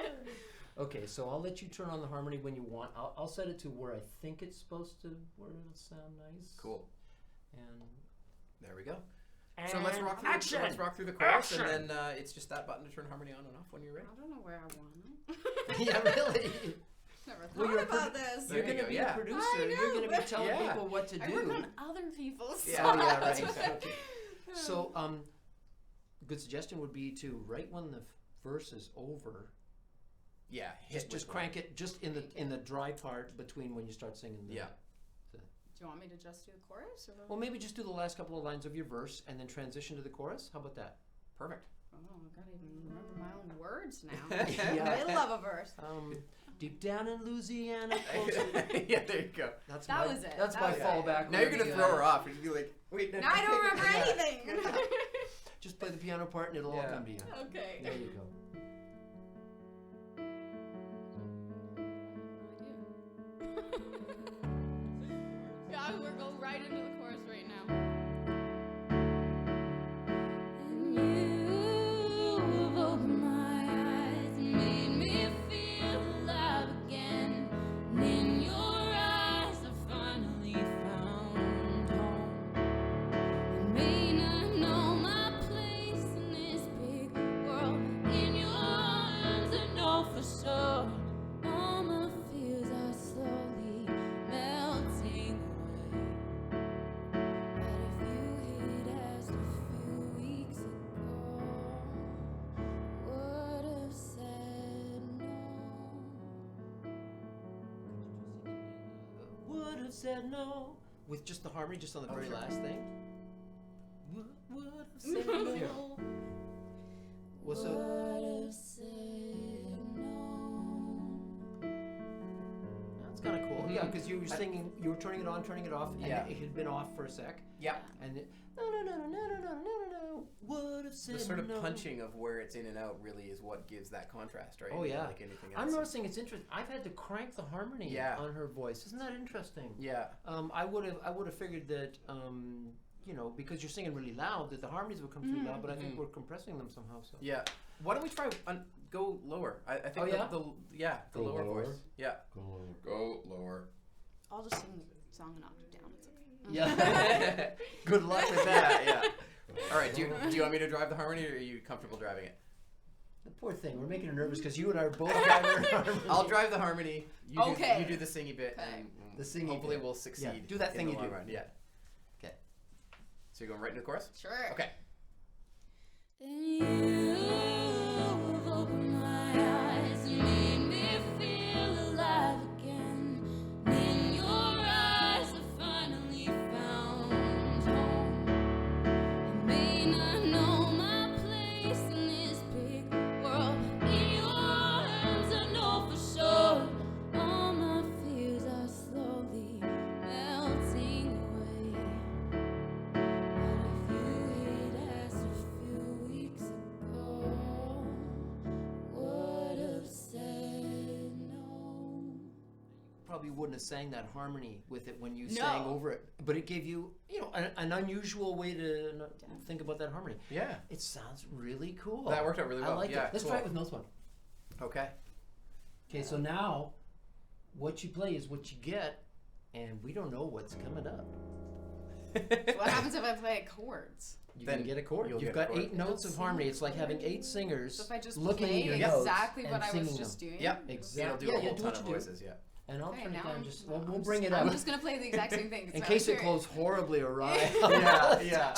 Okay, so I'll let you turn on the harmony when you want. I'll set it to where I think it's supposed to, where it'll sound nice. Cool. And There we go. So let's rock through. action! Let's rock through the chorus, Action! and then it's just that button to turn harmony on and off when you're ready. I don't know where I want them. yeah, really. Never thought Well, you're a about this. There You're you gonna go, be yeah. a producer. I You're gonna know. be telling Yeah. people what to I do. work on other people's songs. Yeah. Oh yeah, right. That's Okay. So, good suggestion would be to right when the verse is over, Yeah. hit just with crank it just in the dry part between when you start singing. Yeah. Do you want me to just do the chorus? Or Well, maybe just do the last couple of lines of your verse and then transition to the chorus. How about that? Perfect. Oh, I gotta even remember my own words now. Yeah. I love a verse. Deep down in Louisiana. close to- yeah. There you go. That's That my, was it. That's That my was it. fallback. Now you're when gonna we, throw her off. You'd be like, wait. Now I don't remember Yeah. anything. Just play the piano part and it'll all Yeah. come to you. Okay. There you go. Yeah, we're going right into the chorus right now. And you've opened my eyes and made me feel alive again. And in your eyes I finally found home. I may not know my place in this big world, but in your arms I know for sure. All my fears are slowly melting away. would have said no. With just the harmony, just on the very last thing. Would have said no. What's up? Would have said no. That's kind of cool. Yeah, because you were singing, you were turning it on, turning it off, and Yeah. it had been off for a sec. Yeah. And it, no, would have said The sort of no. punching of where it's in and out really is what gives that contrast, right? Oh yeah. Like anything else. I'm noticing it's interesting. I've had to crank the harmony on her voice. Isn't that interesting? Yeah. I would have figured that you know, because you're singing really loud, that the harmonies would come through loud, but I think we're compressing them somehow. So Yeah. Why don't we try go lower? I think Oh, yeah? the Go lower lower? voice. Yeah. Go Go lower. I'll just sing the song an octave down. It's okay. yeah. Good luck with that. Yeah. All right. Do you want me to drive the harmony, or are you comfortable driving it? The poor thing. We're making her nervous because you and I are both driving her harmony. I'll drive the harmony. You Okay. do the singy bit, Okay. and The singing hopefully bit. we'll succeed. Yeah, do that in thing the you long do. run. Yeah. Okay. So you're going right into the chorus? Sure. Okay. Then you've opened my eyes and made me feel alive again. In your eyes I finally found home. I may not know my place in this big world, but in your arms I know for sure. All my fears are slowly melting away. What if you had asked a few weeks ago? Would have said no. Probably wouldn't have sang that harmony with it when you sang over it, but it gave you, you know, an unusual way to think about that harmony. Yeah. It sounds really cool. That worked out really I well. like Yeah, it. Let's cool. try it with Mills one. Okay. Okay, so now what you play is what you get, and we don't know what's coming up. So what happens if I play chords? You Then can get a chord. you'll You've get a got chord. 8 notes of harmony. It's like having 8 singers So if I just looking play at your notes exactly and what I singing was just them. doing? Yep. Exactly. It'll do Yeah, a whole do ton what of you do. voices, yeah. And I'll Okay, turn it now down. I'm Just now we'll I'm bring just- it up I'm just gonna play the exact same thing. in so case I'm it sure- goes horribly awry. Yeah, yeah.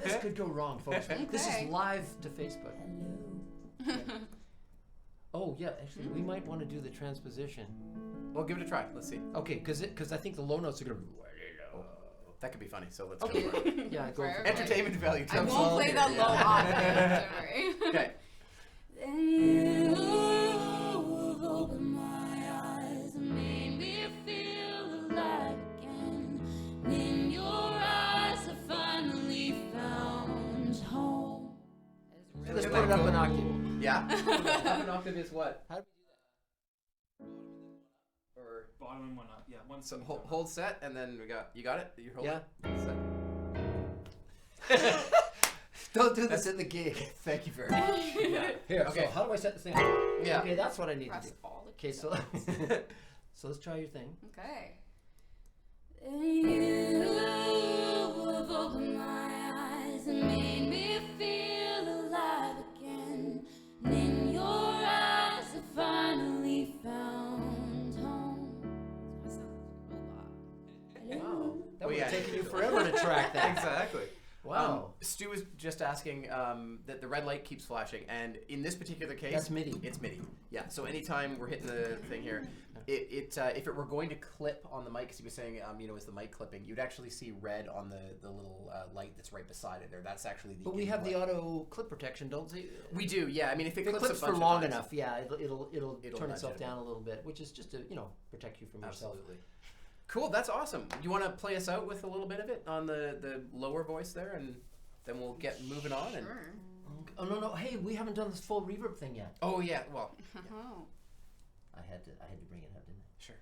This could go wrong, folks. This is Okay. live to Facebook. Oh yeah, actually, we might want to do the transposition. Well, give it a try. Let's see. Okay, because I think the low notes are gonna be really low. That could be funny, so let's Okay. go for it. Yeah, go for Forever. it. Entertainment value. I comes won't all play here, that yeah. low octave. Don't worry. Okay. Then you've opened my eyes and made me feel alive again. And in your eyes I finally found home. Let's put it up an octave. Yeah. Half an octave is what? How do Or Bottom and one up. Yeah, one. so hold set, and then you got it. You hold Yeah. set. Don't do this in the gig. Thank you very much. Yeah. Here, Okay. so how do I set this thing up? Yeah. Okay, that's what I need to Press do. all the Okay, so so let's try your thing. Okay. Then you've opened my eyes and made me feel alive again. And in your eyes I finally found home. Wow, that Well, would have yeah. taken you forever to track that. Exactly. Wow. Stu was just asking that the red light keeps flashing, and in this particular case, That's MIDI. It's MIDI. Yeah. So anytime we're hitting the thing here, if it were going to clip on the mic, because he was saying, you know, is the mic clipping, you'd actually see red on the little light that's right beside it there. That's actually the. But we have the input. auto clip protection, don't we? We do, yeah. I mean, if it If it clips, clips a for bunch long of times, enough, yeah, it'll turn nudge itself it a down a little bit, which is just to, you know, protect you from yourself. Absolutely. Cool. That's awesome. You want to play us out with a little bit of it on the lower voice there, and then we'll get moving on. And Sure. Oh no! Hey, we haven't done this full reverb thing yet. oh yeah, well, Oh. I had to bring it up, didn't I? sure.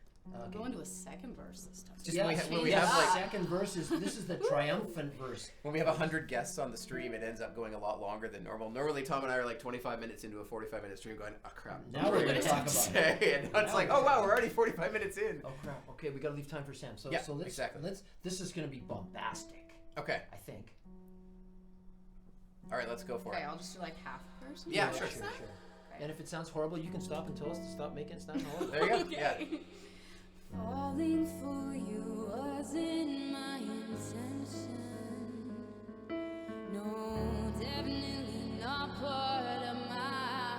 I'm going to a second verse this time. Just Yes, when we yes, have like second verse is this is the triumphant verse. when we have 100 guests on the stream, it ends up going a lot longer than normal. Normally, Tom and I are like 25 minutes into a 45-minute stream, going, "Oh crap!" Now we're gonna talk about it. it. And now it's like, "Oh wow, we're already 45 minutes in." Oh crap! Okay, we gotta leave time for Sam. So Yeah, so let's exactly. This is gonna be bombastic, Okay. I think. All right, let's go for Okay, it. I'll just do like half a verse. and Yeah, then sure, verse sure, then? sure. Okay. And if it sounds horrible, you can stop and tell us to stop making it sound horrible. There you go. Okay. Yeah. Falling for you wasn't my intention. No, definitely not part of my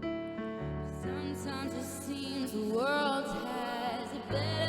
plan. Sometimes it seems the world has it better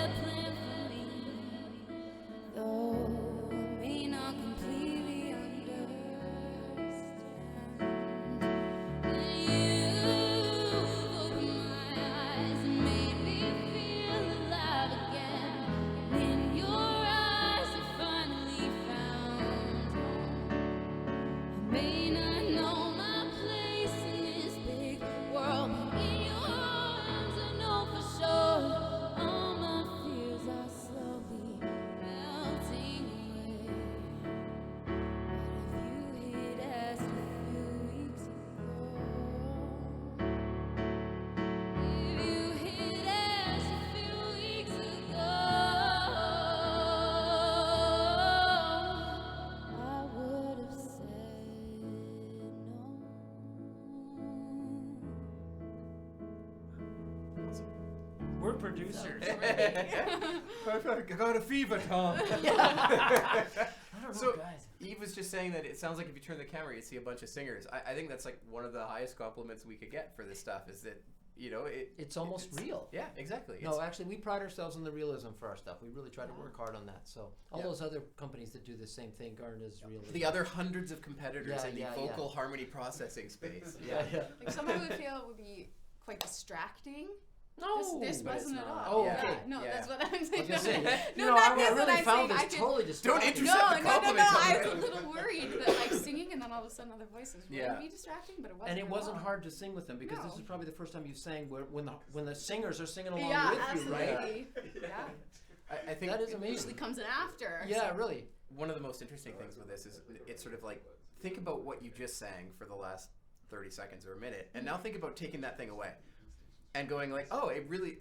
producers. I got a fever, Tom. I don't know, So- guys. Eve was just saying that it sounds like if you turn the camera, you'd see a bunch of singers. I think that's like one of the highest compliments we could get for this stuff is that, you know, It's almost real. Yeah, exactly. No, actually, we pride ourselves on the realism for our stuff. We really try to work hard on that. So all Yeah. those other companies that do the same thing aren't as realistic. the other hundreds of competitors Yeah, in the yeah, vocal harmony processing space. Yeah, yeah. Like someone would feel it would be quite distracting. No, This but it's wasn't at not. all. Oh, Yeah. okay. No, Yeah. that's what I'm I saying. was gonna say, No, you know, not I this, really what I'm found saying. this totally distracting. Don't intercept No, the no, no, compliments. no. I was a little worried that like singing and then all of a sudden other voices would Yeah. be distracting, but it wasn't. And it at wasn't all. hard to sing with them because this No. is probably the first time you sang when the singers are singing along Yeah, with absolutely. you, right? Yeah. I think That is It amazing. usually comes in after. Yeah, so- really. one of the most interesting things with this is it's sort of like think about what you just sang for the last 30 seconds or a minute, and now think about taking that thing away and going like, oh, it really.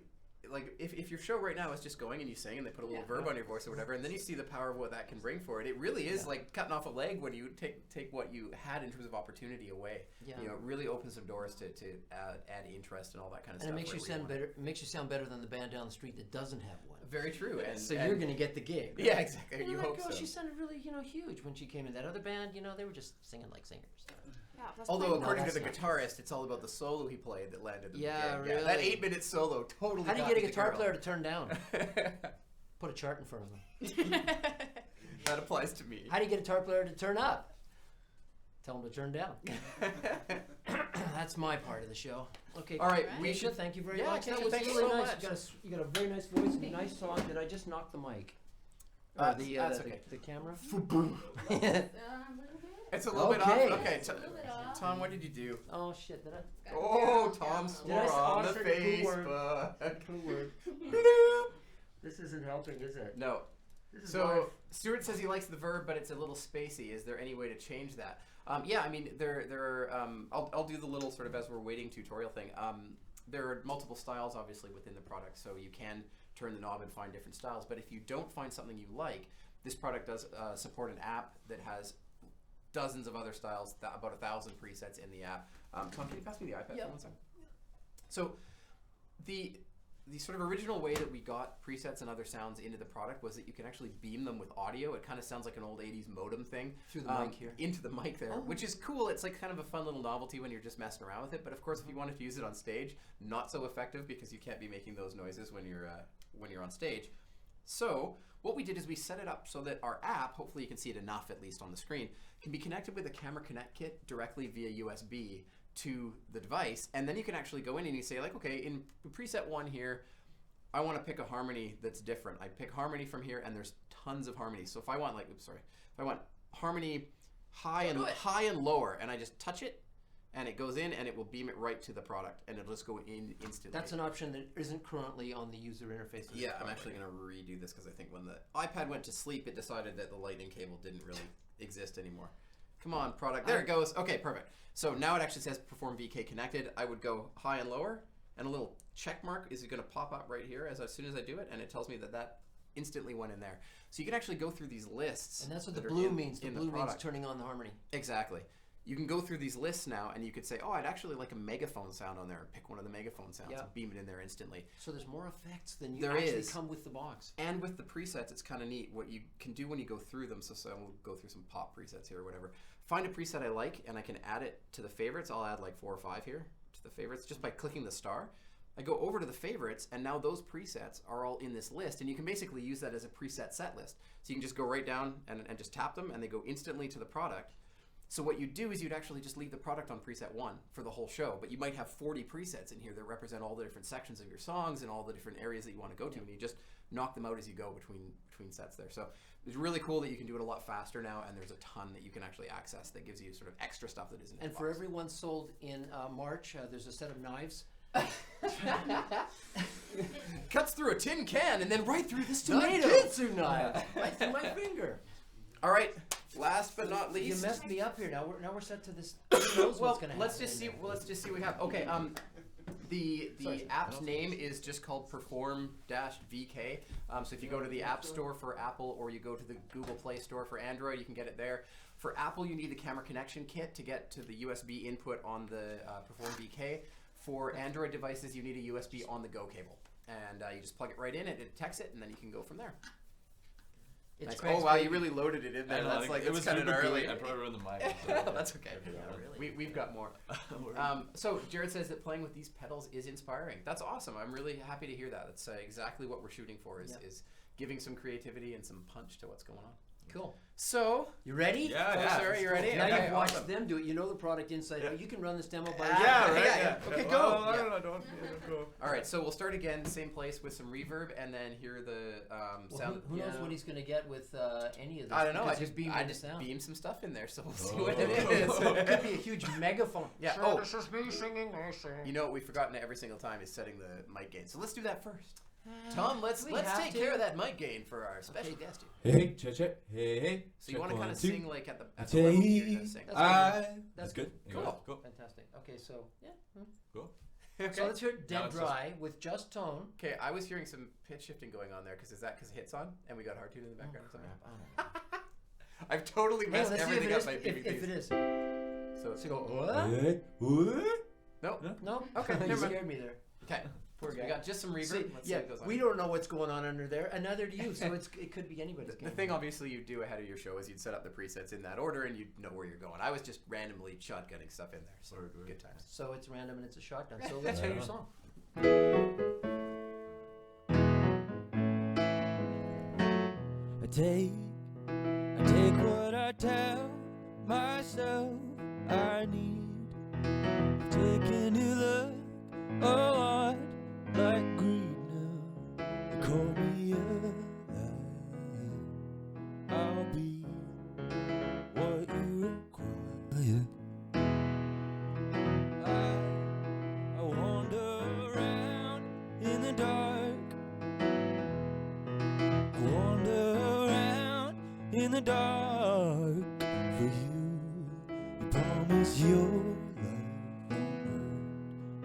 Like if your show right now is just going and you sing and they put a little verb on your voice or whatever, and then you see the power of what that can bring for it. It really is like cutting off a leg when you take what you had in terms of opportunity away. Yeah. You know, it really opens some doors to add interest and all that kind of And stuff. it makes you wherever sound want it. better. It makes you sound better than the band down the street that doesn't have one. Very true. And So you're gonna get the gig. right? yeah, exactly. You You know, hope that girl, so. she sounded really, huge when she came in. That other band, they were just singing like singers. Yeah, plus Although playing- according to the that's guitarist, it's all about the solo he played that landed the Yeah, gig. That really. 8-minute solo totally. How do you got get a the guitar girl. player to turn down? Put a chart in front of them. That applies to me. How do you get a guitar player to turn up? Tell them to turn down. That's my part of the show. Okay. All right, we we should should. thank you very Yeah, much. Kesa, That was thank you really so nice. much. You got a very nice voice and a nice song. Did I just knock the mic? Or That's the okay. the camera? A little bit. It's a little bit Okay. off. Okay, A little bit off. Tom, what did you do? Oh shit! Did I? Oh, Tom Did swore I on the sponsor the clue word? Facebook. Clue word. Bloop. This isn't helping, is it? No. This is So live. Stuart says he likes the verb, but it's a little spacey. Is there any way to change that? Yeah, I mean there are. I'll do the little sort of as we're waiting tutorial thing. There are multiple styles obviously within the product, so you can turn the knob and find different styles. But if you don't find something you like, this product does support an app that has dozens of other styles, about 1,000 presets in the app. Tom, can you pass me the iPad Yep. for 1 second? So the sort of original way that we got presets and other sounds into the product was that you can actually beam them with audio. It kind of sounds like an old 80s modem thing. Through the mic here. Into the mic there, which is cool. It's like kind of a fun little novelty when you're just messing around with it. But of course, if you wanted to use it on stage, not so effective because you can't be making those noises when you're on stage. So what we did is we set it up so that our app, hopefully you can see it enough at least on the screen, can be connected with a Camera Connect kit directly via USB to the device, and then you can actually go in and you say like, okay, in preset 1 here, I want to pick a harmony that's different. I pick harmony from here, and there's tons of harmonies. So if I want if I want harmony high and lower, and I just touch it, and it goes in, and it will beam it right to the product, and it'll just go in instantly. That's an option that isn't currently on the user interface. of the Yeah, I'm product. actually going to redo this because I think when the iPad went to sleep, it decided that the lightning cable didn't really exist anymore. Come on, product. There it goes. Okay, perfect. So now it actually says perform VK connected. I would go high and lower, and a little check mark is going to pop up right here as soon as I do it, and it tells me that instantly went in there. So you can actually go through these lists. And that's what the that are blue in- means. The in blue means product. turning on the harmony. Exactly. You can go through these lists now, and you could say, oh, I'd actually like a megaphone sound on there. Pick one of the megaphone sounds Yeah. and beam it in there instantly. So there's more effects than you There actually is. come with the box. And with the presets, it's kind of neat what you can do when you go through them. So we'll go through some pop presets here or whatever. Find a preset I like, and I can add it to the favorites. I'll add like 4 or 5 here to the favorites just by clicking the star. I go over to the favorites, and now those presets are all in this list, and you can basically use that as a preset set list. So you can just go right down and just tap them, and they go instantly to the product. So what you'd do is you'd actually just leave the product on preset 1 for the whole show, but you might have 40 presets in here that represent all the different sections of your songs and all the different areas that you want to go to, and you just knock them out as you go between sets there. So it's really cool that you can do it a lot faster now, and there's a ton that you can actually access that gives you sort of extra stuff that isn't in And the for box. everyone sold in March, there's a set of knives. Cuts through a tin can and then right through this Not tomato. Jitsu knives! Right through my finger. All right, last but not You least. messed me up here. Now we're set to this. Who knows Well, what's gonna let's happen just in see. there. Well, let's just see what we have. Okay. The Sorry. app's name is just called Perform-VK. So if you go to the App Store for Apple or you go to the Google Play Store for Android, you can get it there. For Apple, you need the camera connection kit to get to the USB input on the Perform-VK. For Android devices, you need a USB on the Go cable. and you just plug it right in, it detects it, and then you can go from there. It's Nice. Craig's Oh wow, baby. you really loaded it in I there. know, That's like it was kind of super gnarly. good. I probably ruined the mic. That's okay. Yeah, really. We've got more. So Jared says that playing with these pedals is inspiring. That's awesome. I'm really happy to hear that. That's exactly what we're shooting for is giving some creativity and some punch to what's going on. Cool. So You ready? Yeah, oh, yeah. Sarah, you ready? Now Okay, you've watched awesome. them do it. You know the product inside out. You can run this demo by Ah, yourself. right, yeah. Okay, Well, go. I Yeah. don't know, don't go. All right, so we'll start again, same place with some reverb, and then hear the Well, sound. who knows what he's going to get with any of this? I don't know. I because just he's beaming the sound. beamed some stuff in there, so we'll see Oh. what it is. It could be a huge megaphone. Yeah. So Oh. this is me singing. I sing. You know what we've forgotten every single time is setting the mic gain. So let's do that first. Tom, let's we have take to? care of that mic gain for our special guest here. Hey, check. Hey. So you want to kind of two. sing like at the level you're gonna sing. That's good. You Cool. got it? Cool. Fantastic. Okay, so yeah. Cool. Okay. So let's hear it Now dead it's just- dry with just tone. Okay, I was hearing some pitch shifting going on there because is that because hits on and we got hard tune in the background or something? I don't know. I've totally Hey, messed let's see if everything it up is. by If beaming it these. is. So So go, what? Hey, what? no. No? Okay, you never mind. scared me there. Okay. Poor So guy. we got just some reverb. See, Let's see yeah, what goes on. we don't know what's going on under there, and neither do you, so it could be anybody's The game. thing obviously you do ahead of your show is you'd set up the presets in that order and you'd know where you're going. I was just randomly shotgunning stuff in there, so Word. good times. So it's random and it's a shotgun. So let's hear your song. I take what I tell myself I need. I'm taking to look a lot like greed now. They call me alive. I'll be what you require. I wander around in the dark. I wander around in the dark for you. You promise your love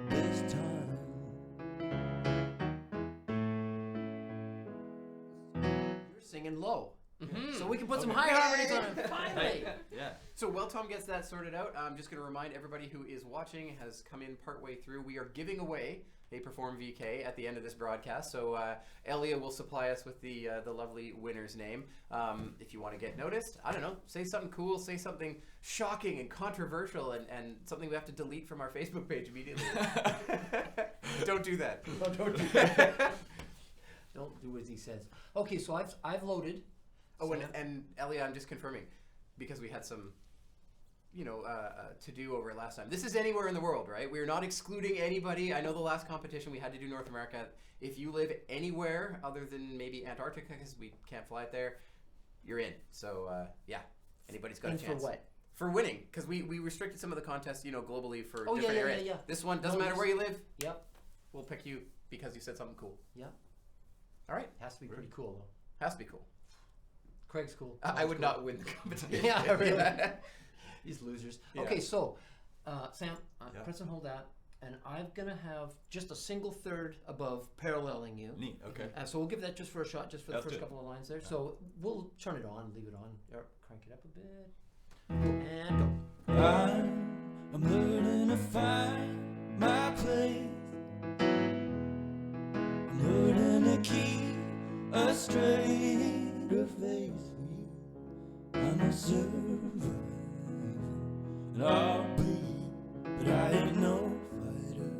this time. You're singing low. Mhm. So we can put some Okay. high harmonies on it, finally. Yeah. So while Tom gets that sorted out, I'm just going to remind everybody who is watching, has come in partway through, we are giving away a Perform VK at the end of this broadcast. So Elia will supply us with the lovely winner's name. If you want to get noticed, I don't know, say something cool, say something shocking and controversial and something we have to delete from our Facebook page immediately. Don't do that. Don't do that. Don't do as he says. Okay, so I've loaded. Oh, So- and Elia, I'm just confirming, because we had some, to do over last time. This is anywhere in the world, right? We're not excluding anybody. I know the last competition we had to do North America. If you live anywhere other than maybe Antarctica, because we can't fly it there, you're in. So yeah, anybody's got And a for chance. what? For winning, because we restricted some of the contests, globally for Oh, yeah, different yeah, areas. yeah, yeah. This one doesn't No, matter this- where you live. Yep. We'll pick you because you said something cool. Yep. All right, Has to be pretty cool though. has to be cool. Craig's cool. I Tom's would cool. not win the competition. Yeah, really. These losers. Yeah. Okay, so Sam, Yeah. press and hold that, and I'm gonna have just a single third above paralleling you. Neat. Okay. So we'll give that just for a shot, just for the Let's first do it. couple of lines there. Yeah. So we'll turn it on, leave it on, or crank it up a bit, and go. I'm learning to find my place. I'm learning to keep a straighter face for you. I'm a survivor, and I'll bleed, but I ain't no fighter.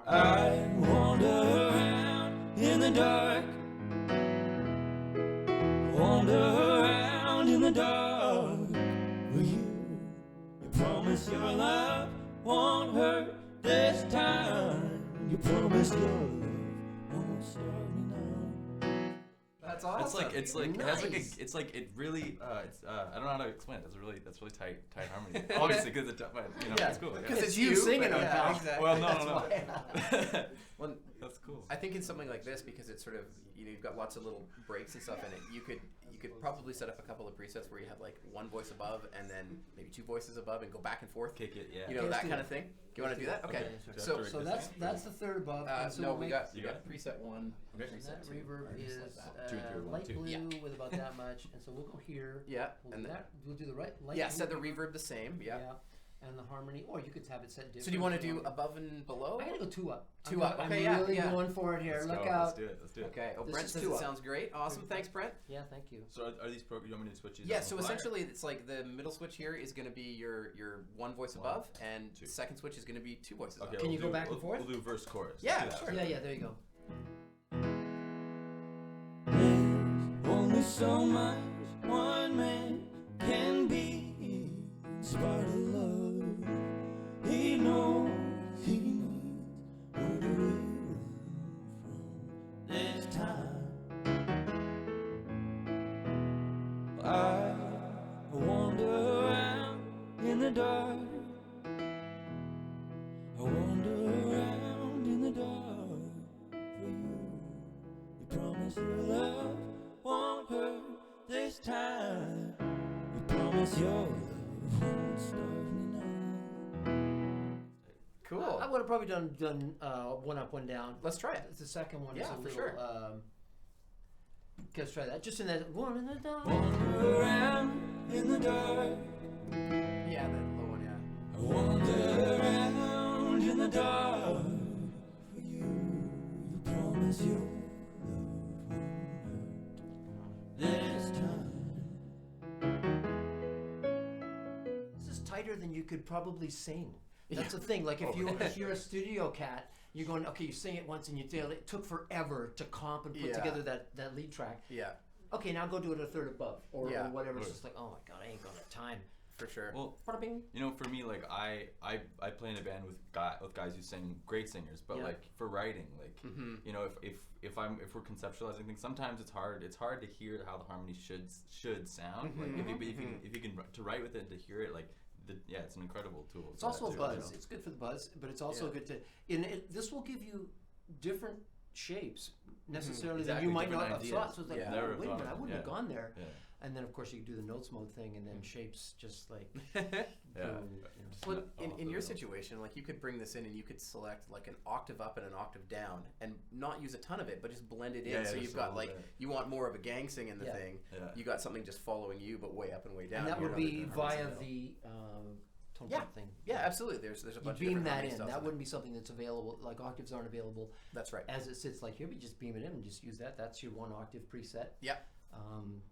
I wander around in the dark. Wander around in the dark for you. You promise your love won't hurt this time. You promise your love won't start me now. That's awesome. It's like it has like Nice. it's like it really I don't know how to explain it. That's really tight harmony. Obviously because it's but Yeah, it's cool. because It's it's you singing but it, yeah, pal. exactly. Well, no. why. Well, That's cool. I think in something like this, because it's sort of you've got lots of little breaks and stuff in it, you could probably set up a couple of presets where you have like one voice above and then maybe two voices above and go back and forth. Kick it, yeah. You know, Okay, let's that do kind that. of thing. Do you want to do that? Okay. Okay. So Just So that's the third above. and so no, we'll we make- got You got preset one. Okay. And that Preset two. reverb Or just is like that. 2 and 3 or 1, light 2. blue Yeah. with about that much, and so we'll go here. Yeah, We'll and do then that. We'll do the right light. yeah, blue set the reverb the same. Yeah. and the harmony, or you could have it set different. So do you want to if you do above and below? I'm gonna go 2 up. Two up. Okay, I'm yeah, really yeah. going for it here. Let's Look go. out. Let's do it. Let's do it. Okay. Oh, This Brent is says 2 it up. sounds great. Awesome. Thanks, Brent. Yeah, thank you. So are these you want me to switch these? Yeah, on so the fly, or- essentially it's like the middle switch here is going to be your one voice One, above, and two. the second switch is going to be 2 voices Okay, up. Can we'll you go do- back and forth? We'll do verse chorus. Yeah, Let's do sure. that. Yeah, there you go. There's only so much one man can be in spite of love. He knows he needs where do we run from this time. I wander around in the dark. I wander around in the dark for you. You promise your love won't hurt this time. You promise your love won't starve me now. Cool. I would have probably done 1 up, 1 down. Let's try it. The second one is Yeah, a for little. sure. Okay, let's try that. Just in that one in the dark. Wander around in the dark. Yeah, that low one, yeah. I wander around in the dark for you. You promise your love won't hurt this time. This is tighter than you could probably sing. That's the thing. Like if you're a studio cat, you're going, okay, you sing it once and you feel it took forever to comp and put Yeah. together that lead track. Yeah, Okay, now go do it a third above or Yeah. whatever. It's just like, oh my god, I ain't got the time. for sure. Well, Bing. you know, for me, like I play in a band with guys who sing great singers, but Yeah. like for writing, like Mhm. you know, if we're conceptualizing things, sometimes it's hard to hear how the harmony should sound. Like if you can to write with it, to hear it, like it's an incredible tool. It's for also a that too, buzz. you know? It's good for the buzz, but it's also Yeah. good to. This will give you different shapes necessarily Exactly, that you might different not have ideas. thought. So it's like, Yeah. oh, Never wait a thought minute, I of it, wouldn't have yeah. gone there. Yeah. And then of course you do the notes mode thing, and then shapes just like. Yeah. boom, you know. Just Well, off in the your notes. situation, like you could bring this in and you could select like an octave up and an octave down, and not use a ton of it, but just blend it in. Yeah, So yeah, you've just a got little like bit. you want more of a gang sing in the Yeah. thing. Yeah. You got something just following you, but way up and way down. And that You're would not be doing harmonies via at all. the tone Yeah. chart thing. Yeah, absolutely. There's a You bunch of beam different that harmony in. styles That in wouldn't be something that's available. Like octaves aren't available there. That's right. as it sits like here, but just beam it in and just use that. That's your 1 octave preset. Yep. Um,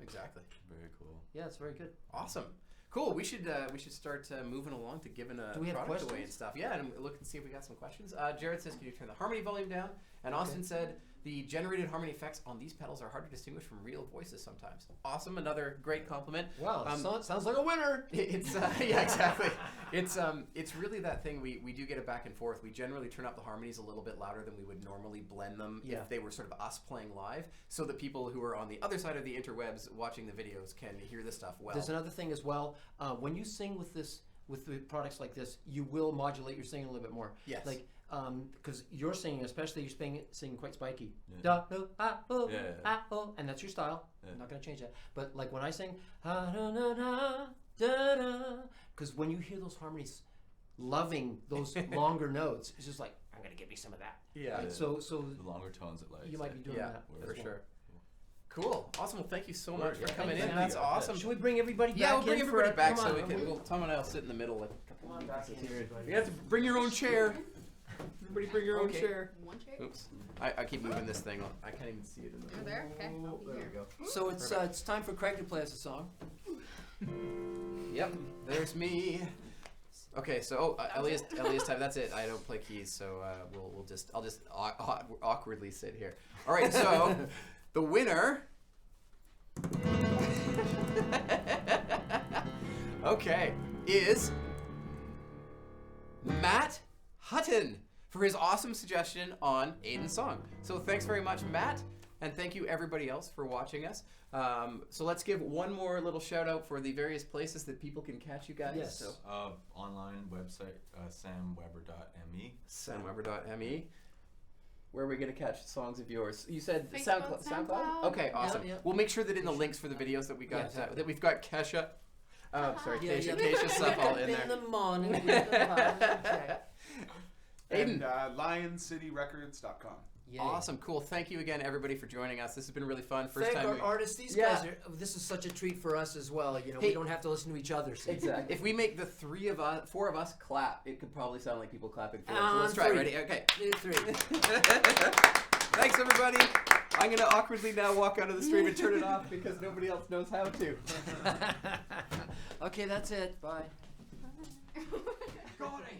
Exactly. Very cool. yeah, it's very good. Awesome. Cool. We should start moving along to giving a Do we have product away and questions? stuff. Yeah, and look and see if we got some questions. Jared says, "Can you turn the harmony volume down?" And Austin said, "The generated harmony effects on these pedals are hard to distinguish from real voices sometimes." Awesome. Another great compliment. Wow, Um, sounds like a winner. It's yeah, exactly. It's really that thing. We do get it back and forth. We generally turn up the harmonies a little bit louder than we would normally blend them Yeah. if they were sort of us playing live, so that people who are on the other side of the interwebs watching the videos can hear this stuff well. There's another thing as well. When you sing with the products like this, you will modulate your singing a little bit more. Yes. Like, because you're singing, especially you're singing quite spiky. Yeah. Da, do, ah, oh, Yeah. ah, oh, and that's your style. Yeah. I'm not gonna change that. But like when I sing, ah, da, da, da, da, da, because when you hear those harmonies, loving those longer notes, it's just like I'm gonna give me some of that. Yeah. Right? So The longer tones it likes. you might be doing Yeah, that for as well. sure. Cool. Awesome. Well, thank you so much for Yeah, coming in. thank That's you. awesome. Should we bring everybody back? Yeah, we'll bring in everybody for, back come so on, we can. everybody- Well, Tom and I'll sit in the middle. Like, Come on back in here. you have to bring your own chair. Everybody bring your own Okay. chair. One chair? Oops. I keep moving this thing. I can't even see it in the Over there? Okay. I'll be There we here. go. So it's time for Craig to play us a song. Yep, there's me. Okay, so Elias time. That's it. I don't play keys, so I'll just awkwardly sit here. All right, so the winner. Okay, is Matt Hutton for his awesome suggestion on Aiden's song. So thanks very much, Matt, and thank you everybody else for watching us. So let's give one more little shout out for the various places that people can catch you guys. Yes. So Online website, samweber.me. samweber.me. Where are we going to catch songs of yours? You said Facebook, SoundCloud. SoundCloud. Okay, awesome. yeah. We'll make sure that in the links for the videos that we got Yeah, exactly. that we've got Kesha. Sorry, Yeah, Keisha, yeah. Keisha stuff all in In there. the morning. with the heart attack. Aiden. And LionCityRecords.com. Yay. Awesome, cool. Thank you again, everybody, for joining us. This has been really fun. First Thank time. our artists. These Yeah. guys are. This is such a treat for us as well. You know, Hey. we don't have to listen to each other. Sing. Exactly. If we make the four of us clap, it could probably sound like people clapping for us. So On let's try. three. Ready? Okay. 2, 3. Thanks, everybody. I'm going to awkwardly now walk out of the stream and turn it off because nobody else knows how to. Okay, that's it. Bye. God, I